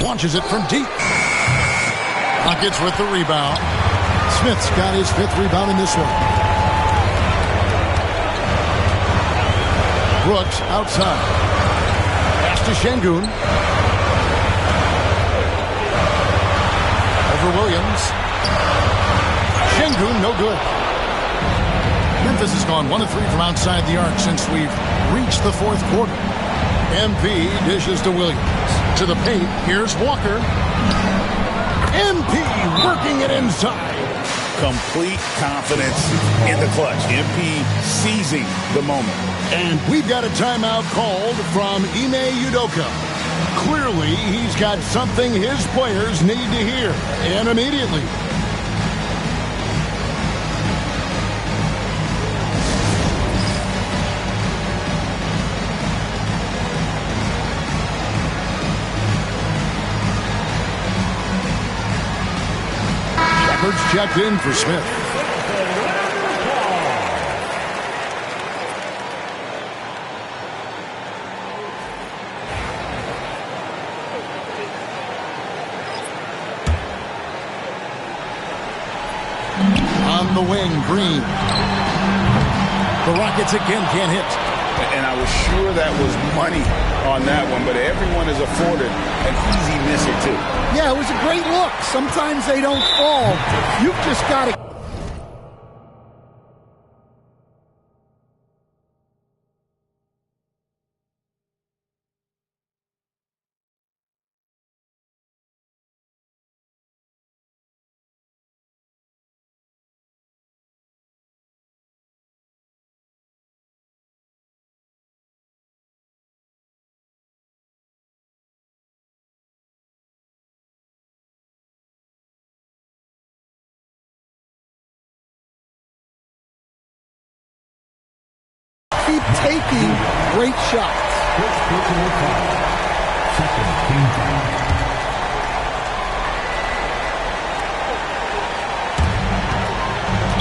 S9: Launches it from deep. Rockets with the rebound. Smith's got his 5th rebound in this one. Brooks outside. Pass to Şengün. Over Williams. Şengün, no good. Memphis has gone 1 of 3 from outside the arc since we've reached the 4th quarter. MP dishes to Williams. To the paint, here's Walker. MP working it inside.
S11: Complete confidence in the clutch. MP seizing the moment.
S9: And we've got a timeout called from Ime Udoka. Clearly, he's got something his players need to hear, and immediately. Shepard's checked in for Smith. On the wing, Green. The Rockets again can't hit.
S11: And I was sure that was money on that one, but everyone is afforded an easy miss or two.
S10: Yeah, it was a great look. Sometimes they don't fall. You've just got to... keep taking great shots.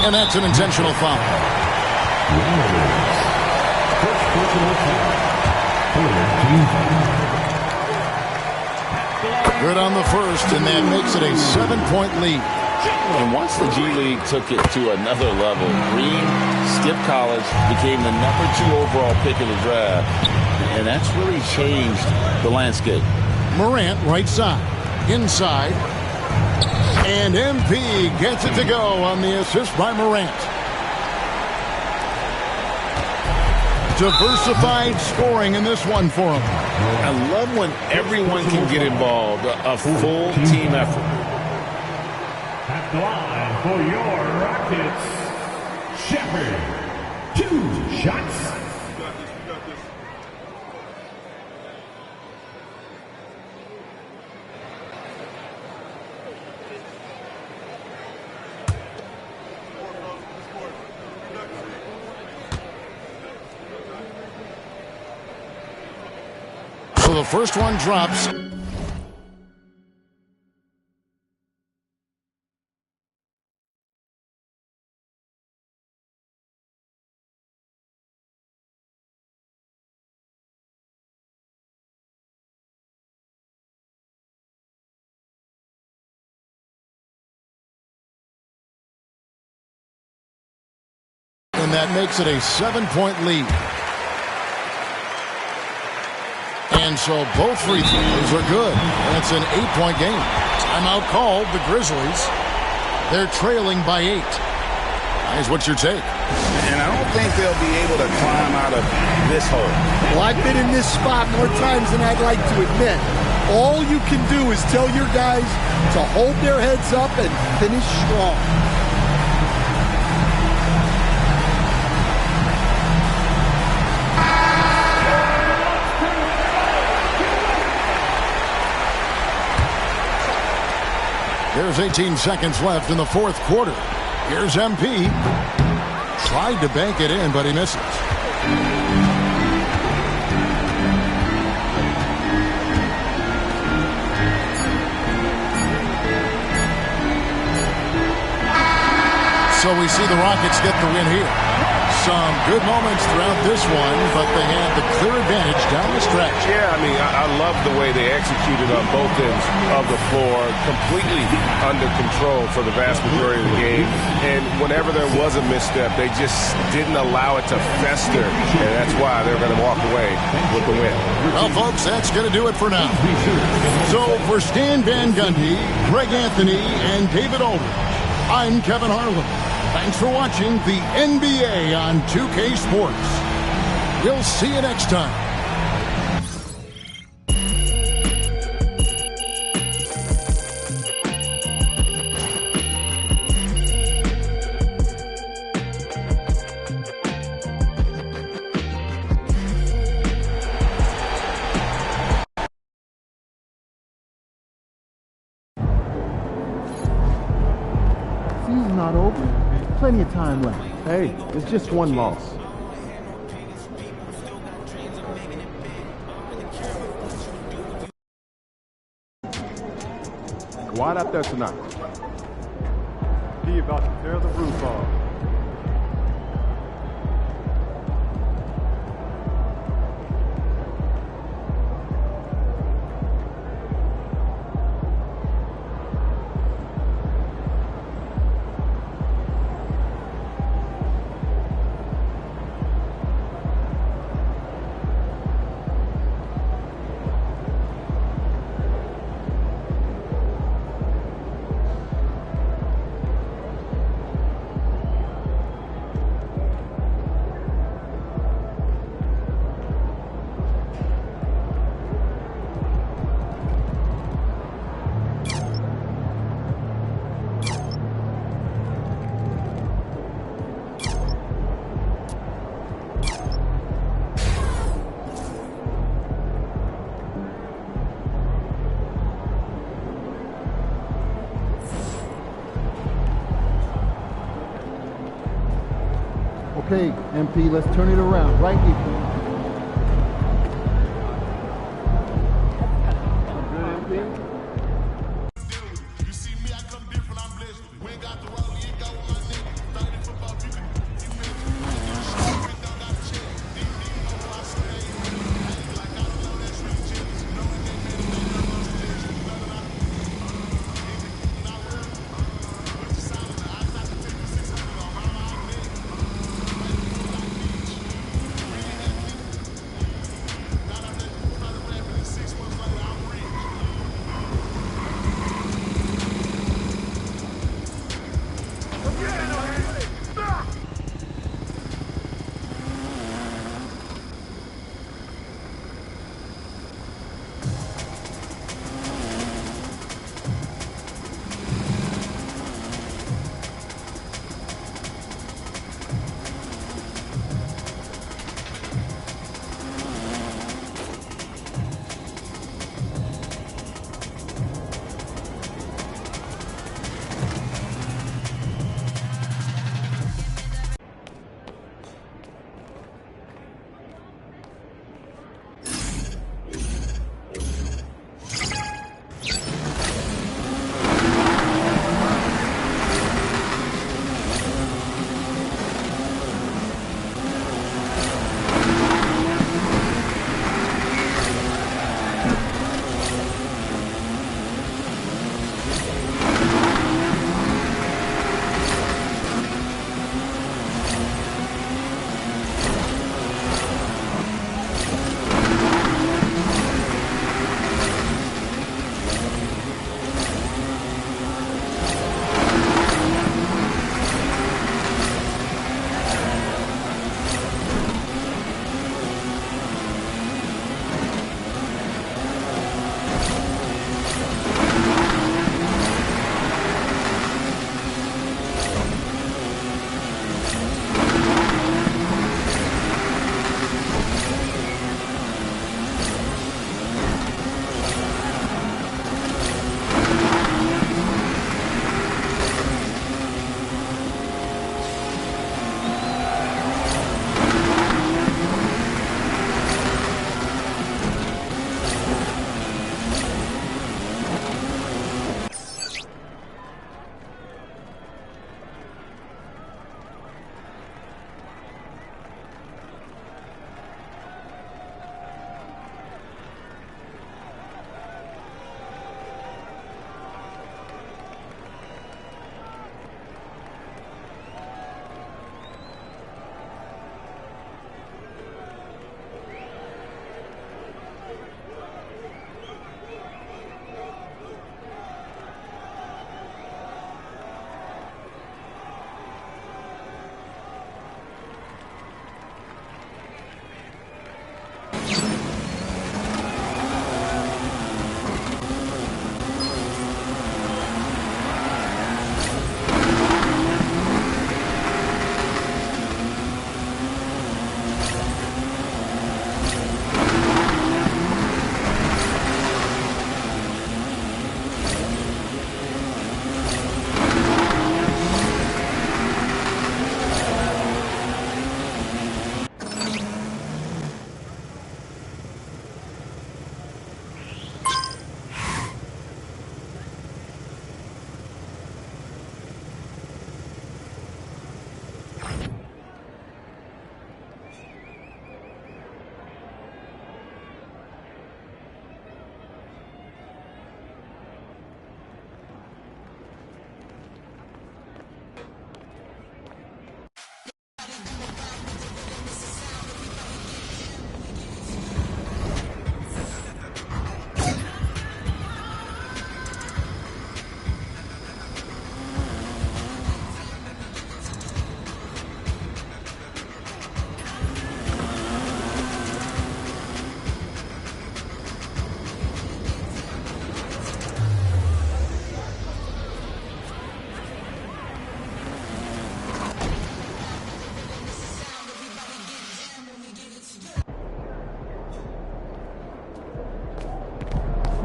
S9: And that's an intentional foul. Good on the first, and that makes it a 7-point lead.
S11: And once the G League took it to another level, Green skipped college, became the #2 overall pick of the draft, and that's really changed the landscape.
S9: Morant right side, inside, and MP gets it to go on the assist by Morant. Diversified scoring in this one for him.
S11: I love when everyone can get involved, a full team effort.
S4: At the line for your Rockets, Shepard. 2 shots.
S9: So the first one drops. And that makes it a 7-point lead. And so both free throws are good. And it's an 8-point game. Timeout called, the Grizzlies. They're trailing by 8. Guys, what's your take?
S11: And I don't think they'll be able to climb out of this hole.
S10: Well, I've been in this spot more times than I'd like to admit. All you can do is tell your guys to hold their heads up and finish strong.
S9: There's 18 seconds left in the fourth quarter. Here's MP. Tried to bank it in, but he misses. So we see the Rockets get the win here. Some good moments throughout this one, but they had the clear advantage down the stretch.
S1: Yeah, I mean, I love the way they executed on both ends of the floor, completely under control for the vast majority of the game. And whenever there was a misstep, they just didn't allow it to fester, and that's why they're going to walk away with the win.
S9: Well, folks, that's going to do it for now. So for Stan Van Gundy, Greg Anthony, and David Aldridge, I'm Kevin Harlan. Thanks for watching the NBA on 2K Sports. We'll see you next time.
S6: Season's not over. Plenty of time left. Hey, it's just one loss. Quiet out there tonight. He about to tear the roof off. Okay, MP, let's turn it around right here.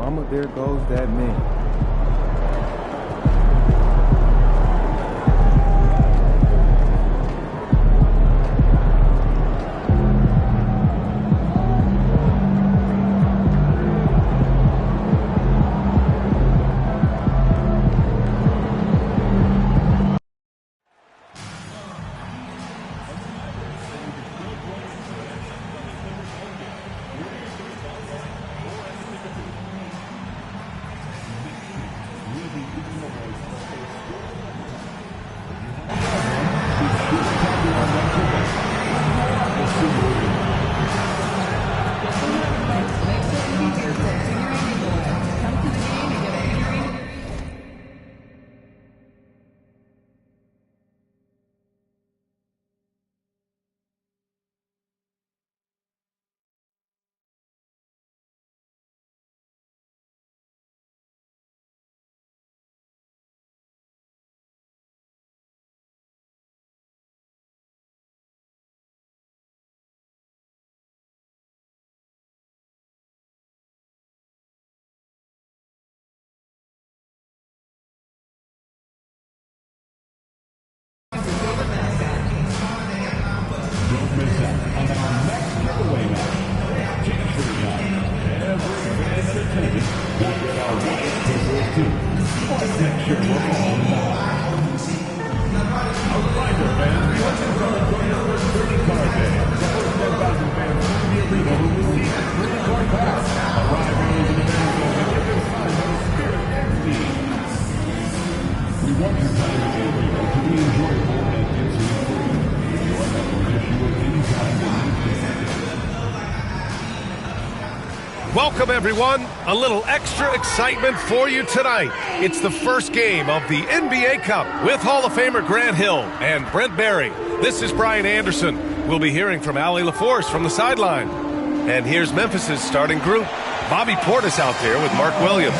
S16: Mama, there goes that man.
S1: Welcome, everyone. A little extra excitement for you tonight. It's the first game of the NBA Cup with Hall of Famer Grant Hill and Brent Barry. This is Brian Anderson. We'll be hearing from Allie LaForce from the sideline. And here's Memphis's starting group. Bobby Portis out there with Mark Williams.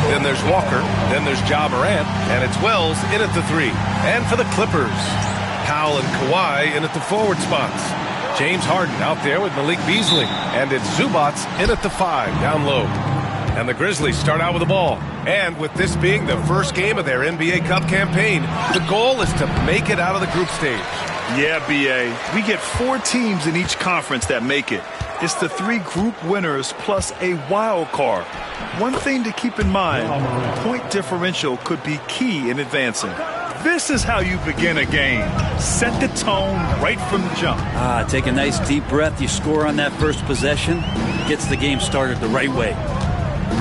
S1: Then there's Walker. Then there's Ja Morant. And it's Wells in at the 3. And for the Clippers, Powell and Kawhi in at the forward spots. James Harden out there with Malik Beasley. And it's Zubats in at the 5 down low. And the Grizzlies start out with the ball. And with this being the first game of their NBA Cup campaign, the goal is to make it out of the group stage.
S2: Yeah, B.A. We get 4 teams in each conference that make it. It's the 3 group winners plus a wild card. One thing to keep in mind, point differential could be key in advancing. This is how you begin a game. Set the tone right from the jump.
S17: Take a nice deep breath. You score on that first possession. Gets the game started the right way.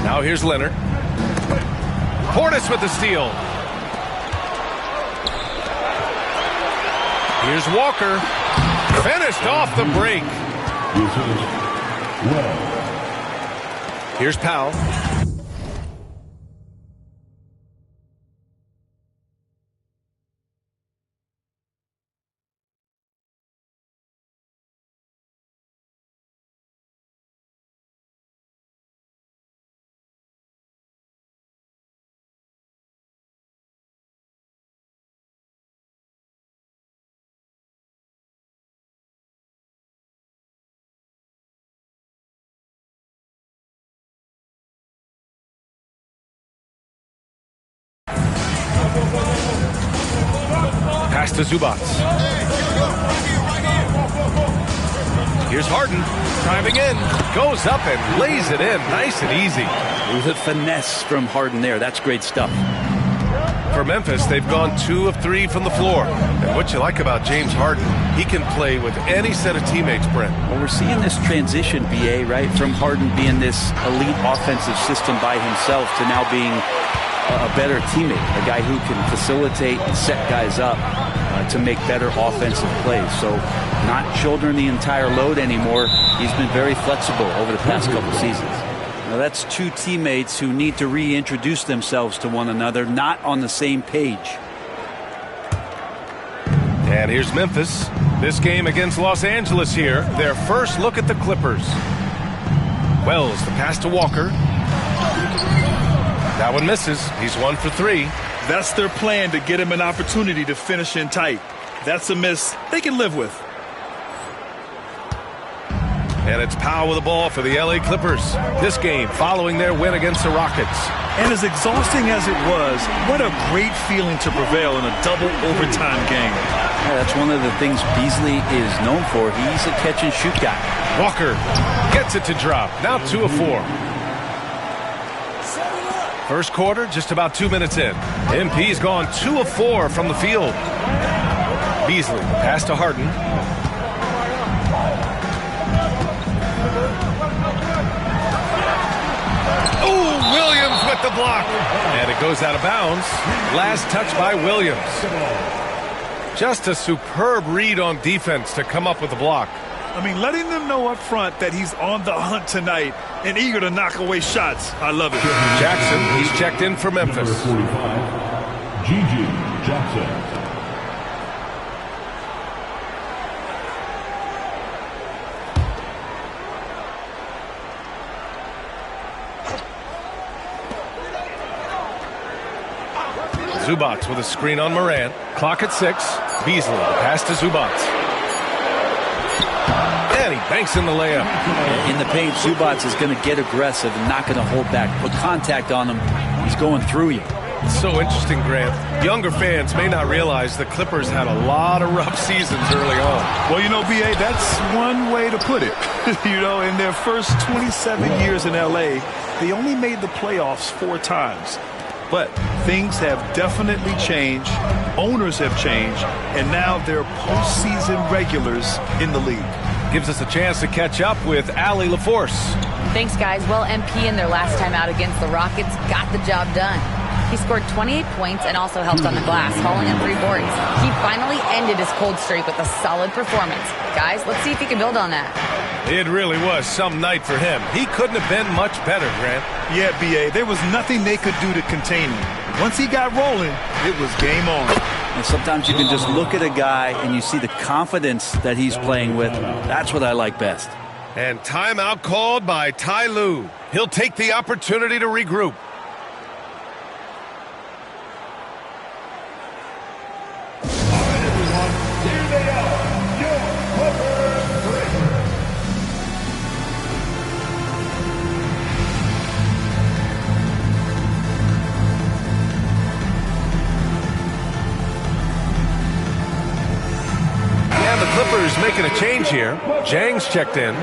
S1: Now here's Leonard. Portis with the steal. Here's Walker. Finished off the break. Here's Powell. Pass to Zubats. Here's Harden. Driving in. Goes up and lays it in. Nice and easy.
S17: It was a finesse from Harden there. That's great stuff.
S1: For Memphis, they've gone 2 of 3 from the floor. And what you like about James Harden, he can play with any set of teammates, Brent.
S17: Well, we're seeing this transition, BA, right? From Harden being this elite offensive system by himself to now being a better teammate, a guy who can facilitate and set guys up to make better offensive plays. So not shouldering the entire load anymore. He's been very flexible over the past couple seasons. Now that's 2 teammates who need to reintroduce themselves to one another, not on the same page.
S1: And here's Memphis. This game against Los Angeles here. Their first look at the Clippers. Wells, the pass to Walker. That one misses. He's 1 for 3.
S2: That's their plan, to get him an opportunity to finish in tight. That's a miss they can live with.
S1: And it's Powell with the ball for the LA Clippers. This game following their win against the Rockets.
S2: And as exhausting as it was, what a great feeling to prevail in a double overtime game.
S17: Yeah, that's one of the things Beasley is known for. He's a catch-and-shoot guy.
S1: Walker gets it to drop. Now 2 of 4. First quarter, just about 2 minutes in. MP's gone 2 of 4 from the field. Beasley, pass to Harden. Oh, Williams with the block. And it goes out of bounds. Last touch by Williams. Just a superb read on defense to come up with the block.
S2: I mean, letting them know up front that he's on the hunt tonight and eager to knock away shots. I love it.
S1: Jackson, he's checked in for Memphis.
S4: Gigi Jackson.
S1: Zubac with a screen on Morant. Clock at 6. Beasley, pass to Zubac. And he banks in the layup.
S17: In the paint, Zubac is going to get aggressive and not going to hold back. Put contact on him. He's going through you.
S1: It's so interesting, Grant. Younger fans may not realize the Clippers had a lot of rough seasons early on.
S2: Well, you know, B.A., that's one way to put it. You know, in their first 27 years in L.A., they only made the playoffs 4 times. But things have definitely changed. Owners have changed. And now they're postseason regulars in the league.
S1: Gives us a chance to catch up with Allie LaForce.
S18: Thanks, guys. Well, MP in their last time out against the Rockets got the job done. He scored 28 points and also helped on the glass, hauling in 3 boards. He finally ended his cold streak with a solid performance. Guys, let's see if he can build on that.
S1: It really was some night for him. He couldn't have been much better, Grant.
S2: Yeah, B.A., there was nothing they could do to contain him. Once he got rolling, it was game on.
S17: And sometimes you can just look at a guy and you see the confidence that he's playing with. That's what I like best.
S1: And timeout called by Ty Lue. He'll take the opportunity to regroup. Clippers making a change here. Jang's checked in.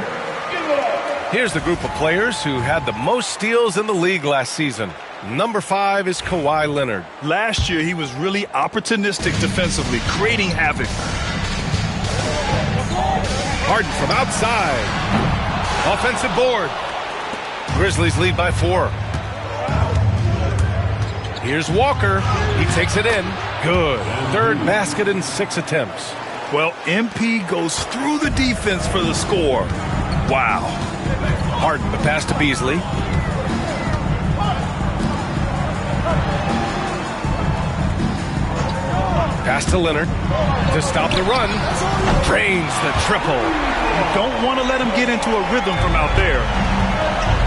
S1: Here's the group of players who had the most steals in the league last season. Number 5 is Kawhi Leonard.
S2: Last year, he was really opportunistic defensively, creating havoc.
S1: Harden from outside. Offensive board. Grizzlies lead by 4. Here's Walker. He takes it in. Good. 3rd basket in 6 attempts.
S2: Well, MP goes through the defense for the score. Wow.
S1: Harden, the pass to Beasley. Pass to Leonard to stop the run. Drains the triple.
S2: You don't want to let him get into a rhythm from out there.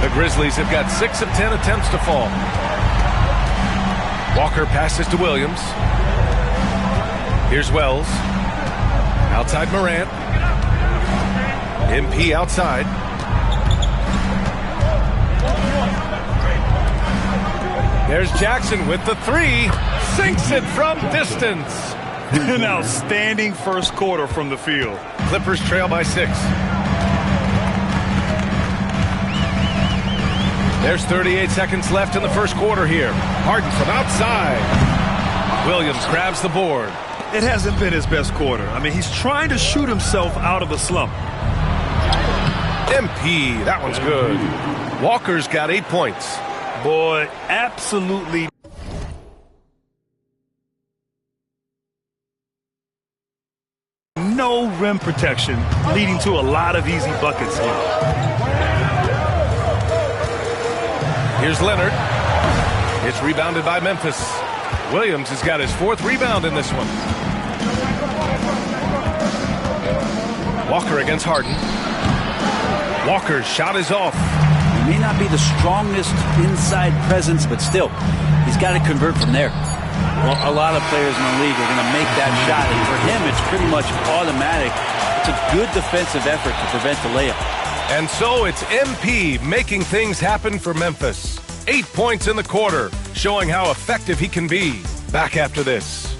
S1: The Grizzlies have got 6 of 10 attempts to fall. Walker passes to Williams. Here's Wells. Outside Morant. MP outside. There's Jackson with the 3. Sinks it from distance.
S2: An outstanding first quarter from the field.
S1: Clippers trail by 6. There's 38 seconds left in the first quarter here. Harden from outside. Williams grabs the board.
S2: It hasn't been his best quarter. I mean, he's trying to shoot himself out of a slump.
S1: MP, that one's good. Walker's got 8 points.
S2: Boy, absolutely. No rim protection, leading to a lot of easy buckets here.
S1: Here's Leonard. It's rebounded by Memphis. Williams has got his 4th rebound in this one. Walker against Harden. Walker's shot is off.
S17: He may not be the strongest inside presence, but still, he's got to convert from there. Well, a lot of players in the league are going to make that shot, and for him, it's pretty much automatic. It's a good defensive effort to prevent the layup.
S1: And so it's MP making things happen for Memphis. 8 points in the quarter, showing how effective he can be. Back after this.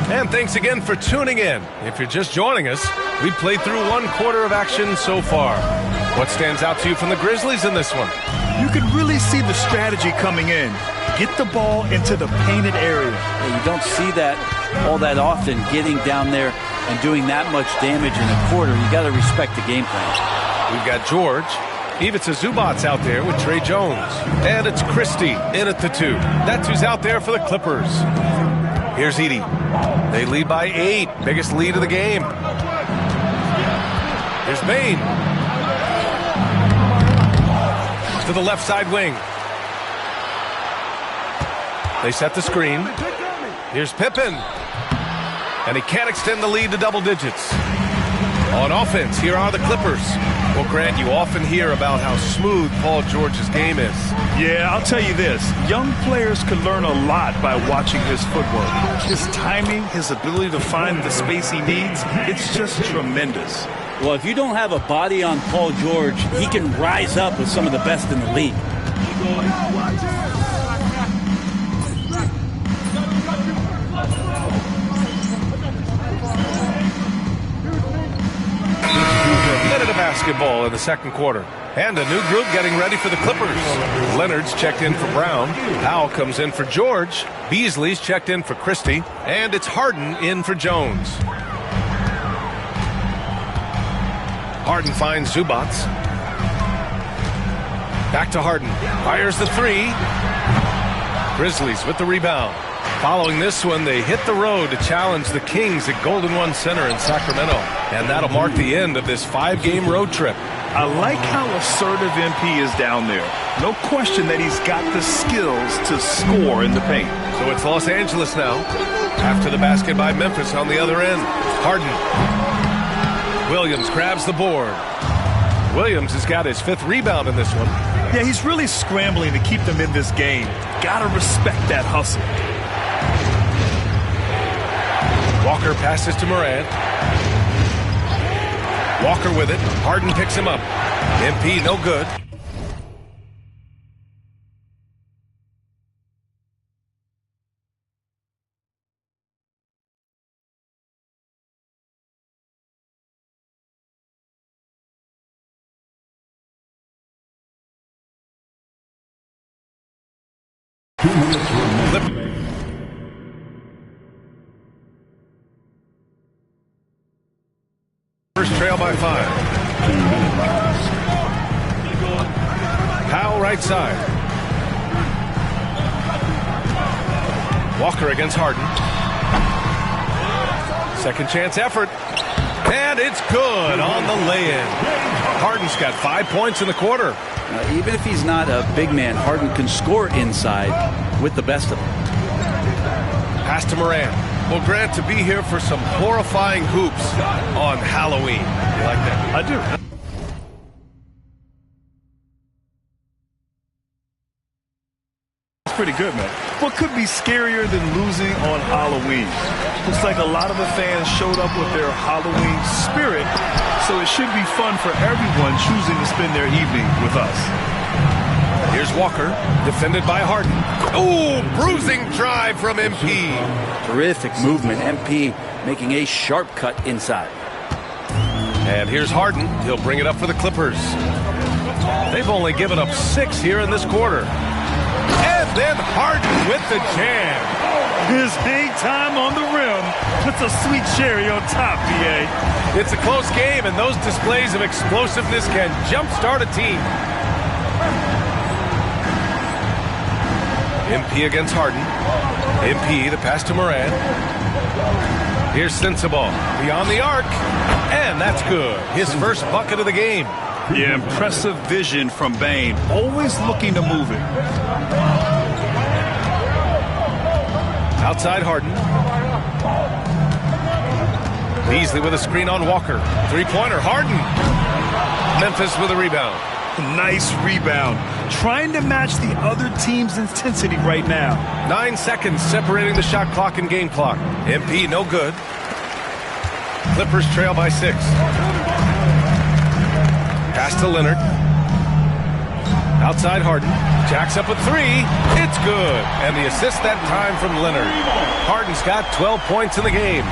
S1: And thanks again for tuning in. If you're just joining us, we played through 1 quarter of action so far. What stands out to you from the Grizzlies in this one?
S2: You can really see the strategy coming in. Get the ball into the painted area.
S17: Yeah, you don't see that all that often, getting down there and doing that much damage in a quarter. You got to respect the game plan.
S1: We've got George. Ivica Zubac's out there with Trey Jones. And it's Christie in at the 2. That's who's out there for the Clippers. Here's Edie. They lead by 8. Biggest lead of the game. Here's Bane. To the left side wing. They set the screen. Here's Pippen. And he can't extend the lead to double digits. On offense, here are the Clippers. Well, Grant, you often hear about how smooth Paul George's game is.
S2: Yeah, I'll tell you this. Young players can learn a lot by watching his footwork. His timing, his ability to find the space he needs, it's just tremendous.
S17: Well, if you don't have a body on Paul George, he can rise up with some of the best in the league.
S1: Minute of basketball in the second quarter. And a new group getting ready for the Clippers. Leonard's checked in for Brown. Powell comes in for George. Beasley's checked in for Christie. And it's Harden in for Jones. Harden finds Zubac. Back to Harden. Fires the 3. Grizzlies with the rebound. Following this one, they hit the road to challenge the Kings at Golden One Center in Sacramento. And that'll mark the end of this 5-game road trip.
S2: I like how assertive MP is down there. No question that he's got the skills to score in the paint.
S1: So it's Los Angeles now. After the basket by Memphis on the other end. Harden. Williams grabs the board. Williams has got his 5th rebound in this one.
S2: Yeah, he's really scrambling to keep them in this game. Gotta respect that hustle.
S1: Walker passes to Morant. Walker with it. Harden picks him up. MP no good. First trail by 5. Powell right side. Walker against Harden. Second chance effort. And it's good on the lay-in. Harden's got 5 points in the quarter.
S17: Even if he's not a big man, Harden can score inside with the best of them.
S1: Pass to Morant. Well, Grant, to be here for some horrifying hoops on Halloween. You like that?
S2: I do. It's pretty good, man. What could be scarier than losing on Halloween? Looks like a lot of the fans showed up with their Halloween spirit, so it should be fun for everyone choosing to spend their evening with us.
S1: Here's Walker, defended by Harden. Oh, bruising drive from MP.
S17: Terrific movement. MP making a sharp cut inside.
S1: And here's Harden. He'll bring it up for the Clippers. They've only given up 6 here in this quarter. And then Harden with the jam.
S2: His hang time on the rim puts a sweet cherry on top, BA.
S1: It's a close game, and those displays of explosiveness can jumpstart a team. MP against Harden. MP, the pass to Morant. Here's Sensabaugh beyond the arc. And that's good. His first bucket of the game.
S2: Yeah, impressive vision from Bane. Always looking to move it.
S1: Outside Harden. Beasley with a screen on Walker. Three-pointer, Harden. Memphis with a rebound.
S2: Nice rebound. Trying to match the other team's intensity right now.
S1: 9 seconds separating the shot clock and game clock. MP no good. Clippers trail by 6. Pass to Leonard. Outside Harden. Jacks up a 3. It's good. And the assist that time from Leonard. Harden's got 12 points in the game.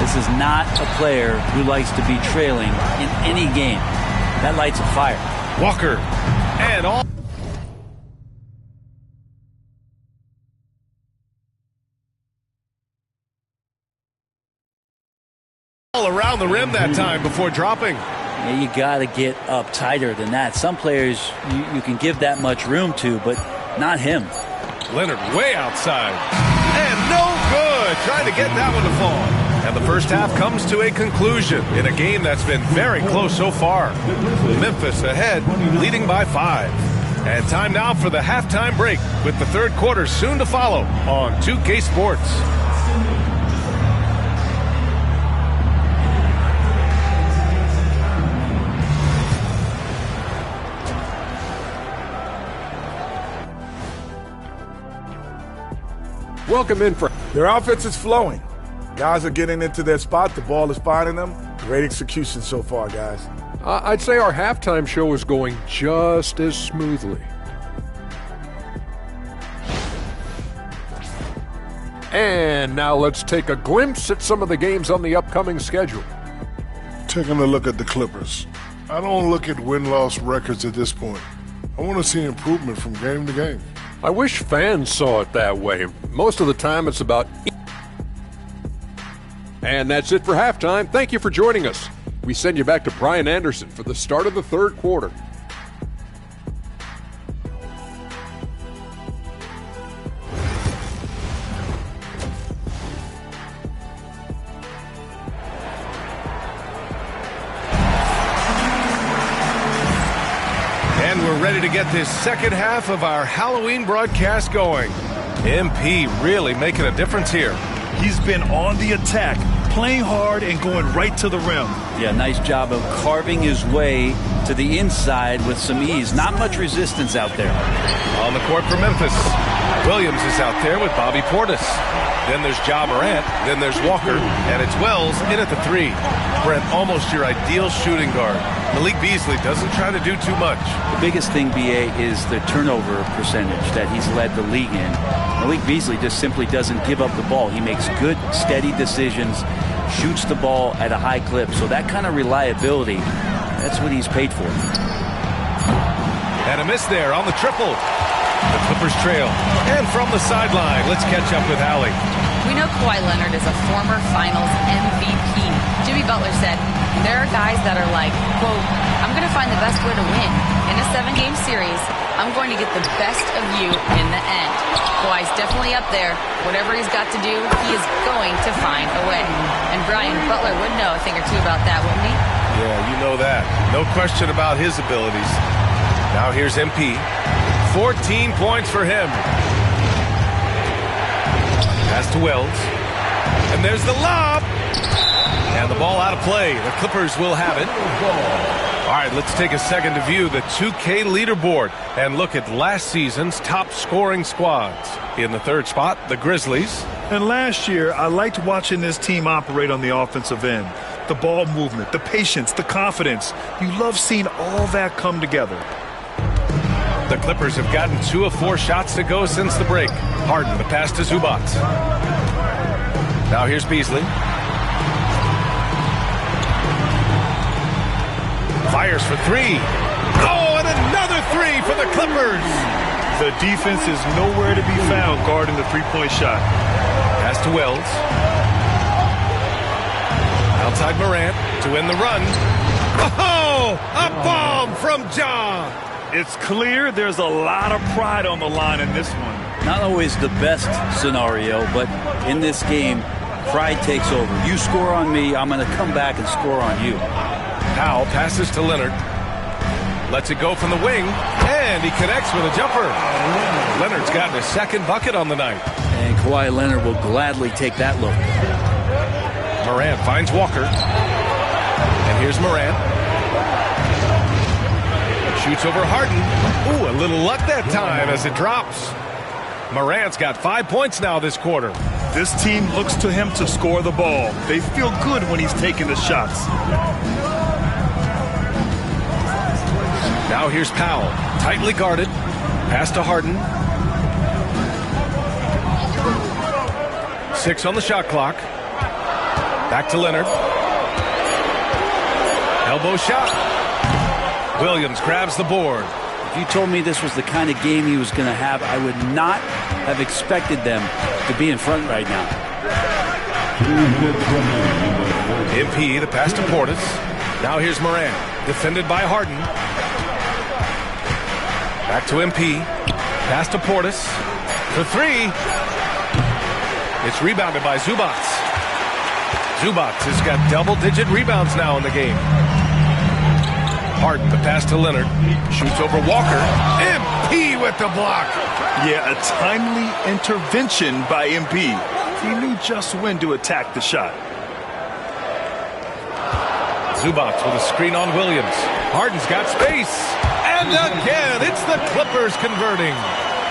S17: This is not a player who likes to be trailing in any game. That lights a fire.
S1: Walker. And all around the rim that time before dropping.
S17: Yeah, you got to get up tighter than that. Some players you can give that much room to, but not him.
S1: Leonard way outside. And no good. Trying to get that one to fall. And the first half comes to a conclusion in a game that's been very close so far. Memphis ahead, leading by 5. And time now for the halftime break with the third quarter soon to follow on 2K Sports.
S13: Welcome in for...
S14: Their offense is flowing. Guys are getting into their spot. The ball is finding them. Great execution so far, guys.
S13: I'd say our halftime show is going just as smoothly. And now let's take a glimpse at some of the games on the upcoming schedule.
S15: Taking a look at the Clippers. I don't look at win-loss records at this point. I want to see improvement from game to game.
S13: I wish fans saw it that way. Most of the time it's about... And that's it for halftime. Thank you for joining us. We send you back to Brian Anderson for the start of the third quarter.
S1: And we're ready to get this second half of our Halloween broadcast going. MP really making a difference here.
S2: He's been on the attack, playing hard and going right to the rim.
S17: Yeah, nice job of carving his way to the inside with some ease. Not much resistance out there.
S1: On the court for Memphis, Williams is out there with Bobby Portis. Then there's Ja Morant. Then there's Walker. And it's Wells in at the 3. Brent, almost your ideal shooting guard. Malik Beasley doesn't try to do too much.
S17: The biggest thing, BA, is the turnover percentage that he's led the league in. Malik Beasley just simply doesn't give up the ball. He makes good, steady decisions, shoots the ball at a high clip. So that kind of reliability, that's what he's paid for.
S1: And a miss there on the triple. The Clippers trail. And from the sideline, let's catch up with Allie.
S18: We know Kawhi Leonard is a former Finals MVP. Jimmy Butler said, there are guys that are like, quote, I'm going to find the best way to win. In a 7-game series, I'm going to get the best of you in the end. Kawhi's definitely up there. Whatever he's got to do, he is going to find a way. And Brian Butler would know a thing or two about that, wouldn't he?
S1: Yeah, you know that. No question about his abilities. Now here's MP. 14 points for him. Pass to Wells. And there's the lob. And the ball out of play. The Clippers will have it. All right, let's take a second to view the 2K leaderboard and look at last season's top scoring squads. In the third spot, the Grizzlies.
S2: And last year, I liked watching this team operate on the offensive end. The ball movement, the patience, the confidence. You love seeing all that come together.
S1: The Clippers have gotten 2 of 4 shots to go since the break. Harden, the pass to Zubac. Now here's Beasley. Fires for 3. Oh, and another 3 for the Clippers.
S2: The defense is nowhere to be found guarding the three-point shot.
S1: Pass to Wells. Outside Morant to win the run. Oh, a bomb from Ja.
S2: It's clear there's a lot of pride on the line in this one.
S17: Not always the best scenario, but in this game, pride takes over. You score on me, I'm going to come back and score on you.
S1: Powell passes to Leonard. Lets it go from the wing, and he connects with a jumper. Leonard's gotten his second bucket on the night.
S17: And Kawhi Leonard will gladly take that look.
S1: Morant finds Walker. And here's Morant. Shoots over Harden. Ooh, a little luck that time as it drops. Morant's got 5 points now this quarter.
S2: This team looks to him to score the ball. They feel good when he's taking the shots.
S1: Now here's Powell. Tightly guarded. Pass to Harden. 6 on the shot clock. Back to Leonard. Elbow shot. Williams grabs the board.
S17: If you told me this was the kind of game he was going to have, I would not have expected them to be in front right now.
S1: MP, the pass to Portis. Now here's Morant. Defended by Harden. Back to MP. Pass to Portis. For 3. It's rebounded by Zubac. Zubac has got double-digit rebounds now in the game. Harden, the pass to Leonard. Shoots over Walker. MP with the block.
S2: Yeah, a timely intervention by MP. He knew just when to attack the shot.
S1: Zubac with a screen on Williams. Harden's got space. And again, it's the Clippers converting.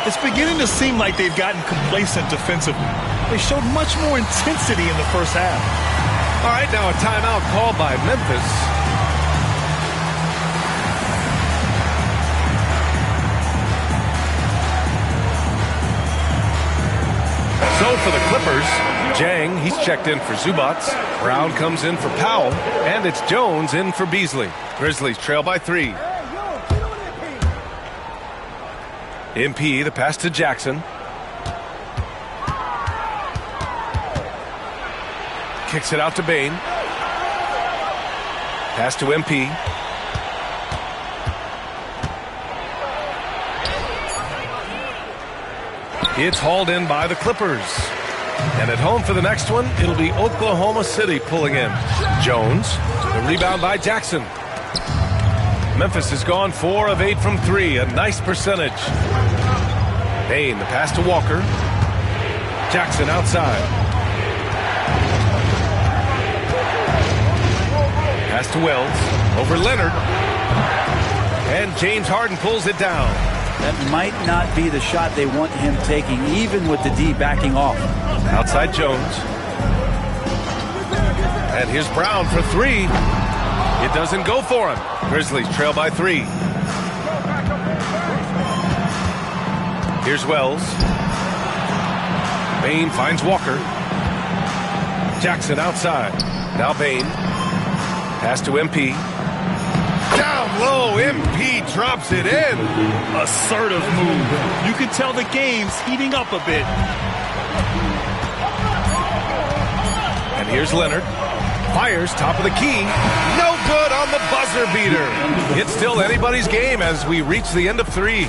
S2: It's beginning to seem like they've gotten complacent defensively. They showed much more intensity in the first half.
S1: All right, now a timeout called by Memphis. So for the Clippers, Jang, he's checked in for Zubac. Brown comes in for Powell. And it's Jones in for Beasley. Grizzlies trail by 3. MP, the pass to Jackson. Kicks it out to Bane. Pass to MP. It's hauled in by the Clippers. And at home for the next one, it'll be Oklahoma City pulling in. Jones, the rebound by Jackson. Memphis has gone 4 of 8 from 3, a nice percentage. Bane, the pass to Walker. Jackson outside. Pass to Wells, over Leonard. And James Harden pulls it down.
S17: That might not be the shot they want him taking, even with the D backing off.
S1: Outside Jones. And here's Brown for 3. It doesn't go for him. Grizzlies trail by 3. Here's Wells. Bane finds Walker. Jackson outside. Now Bane. Pass to MP. Down low, MP drops it in.
S2: Assertive move. You can tell the game's heating up a bit.
S1: And here's Leonard. Fires top of the key. No good on the buzzer beater. It's still anybody's game as we reach the end of 3.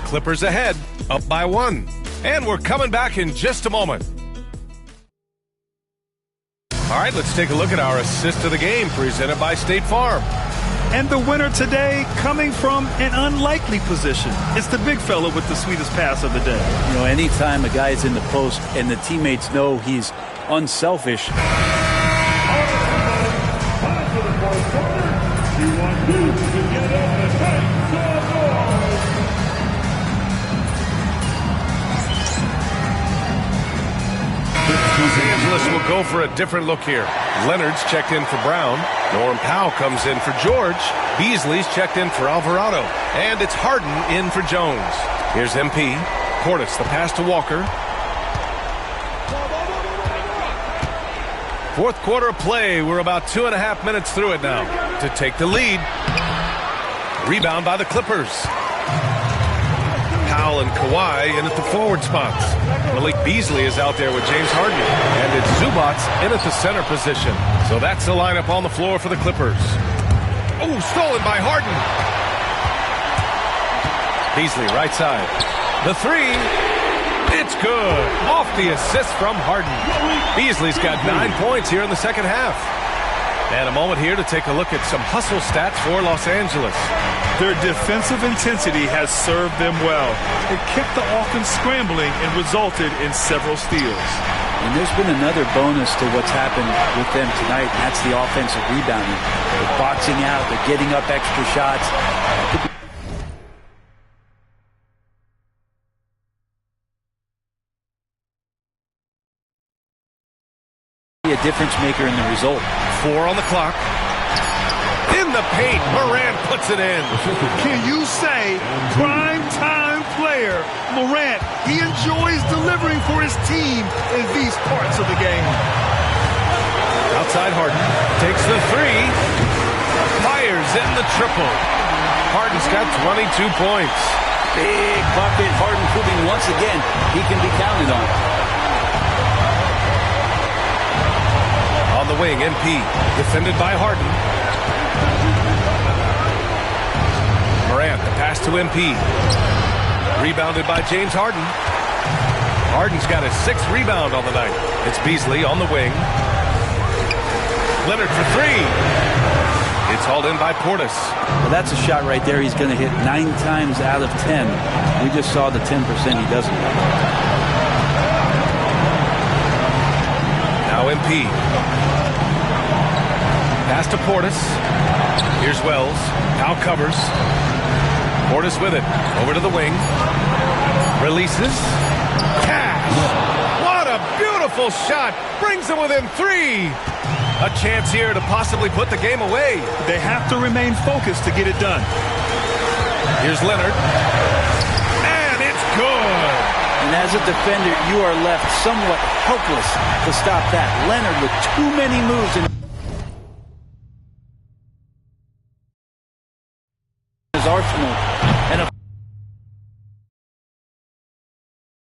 S1: Clippers ahead, up by 1. And we're coming back in just a moment. All right, let's take a look at our assist of the game presented by State Farm.
S2: And the winner today coming from an unlikely position. It's the big fella with the sweetest pass of the day.
S17: You know, anytime a guy is in the post and the teammates know he's unselfish.
S1: Los Angeles will go for a different look here. Leonard's checked in for Brown. Norm Powell comes in for George. Beasley's checked in for Alvarado. And it's Harden in for Jones. Here's MP. Portis, the pass to Walker. Fourth quarter of play. We're about 2.5 minutes through it now to take the lead. Rebound by the Clippers. Powell and Kawhi in at the forward spots. Malik Beasley is out there with James Harden. And it's Zubac in at the center position. So that's the lineup on the floor for the Clippers. Oh, stolen by Harden. Beasley right side. The 3. It's good. Off the assist from Harden. Beasley's got 9 points here in the second half. And a moment here to take a look at some hustle stats for Los Angeles.
S2: Their defensive intensity has served them well. It kept the offense scrambling and resulted in several steals.
S17: And there's been another bonus to what's happened with them tonight, and that's the offensive rebounding. They're boxing out, they're getting up extra shots. A difference maker in the result.
S1: 4 on the clock. In the paint, Morant puts it in.
S2: Can you say prime time player Morant? He enjoys delivering for his team in these parts of the game.
S1: Outside Harden takes the 3. Fires in the triple. Harden's got 22 points.
S17: Big bucket. Harden proving once again he can be counted on.
S1: On the wing, MP, defended by Harden. Morant, the pass to MP. Rebounded by James Harden. Harden's got his 6th rebound on the night. It's Beasley on the wing. Leonard for 3. It's hauled in by Portis.
S17: Well, that's a shot right there he's going to hit 9 times out of 10. We just saw the 10% he doesn't.
S1: Now MP. Pass to Portis. Here's Wells. Now covers. Portis with it. Over to the wing. Releases. Cash! What a beautiful shot! Brings them within 3. A chance here to possibly put the game away.
S2: They have to remain focused to get it done.
S1: Here's Leonard. And it's good!
S17: And as a defender, you are left somewhat helpless to stop that. Leonard with too many moves in his arsenal. And a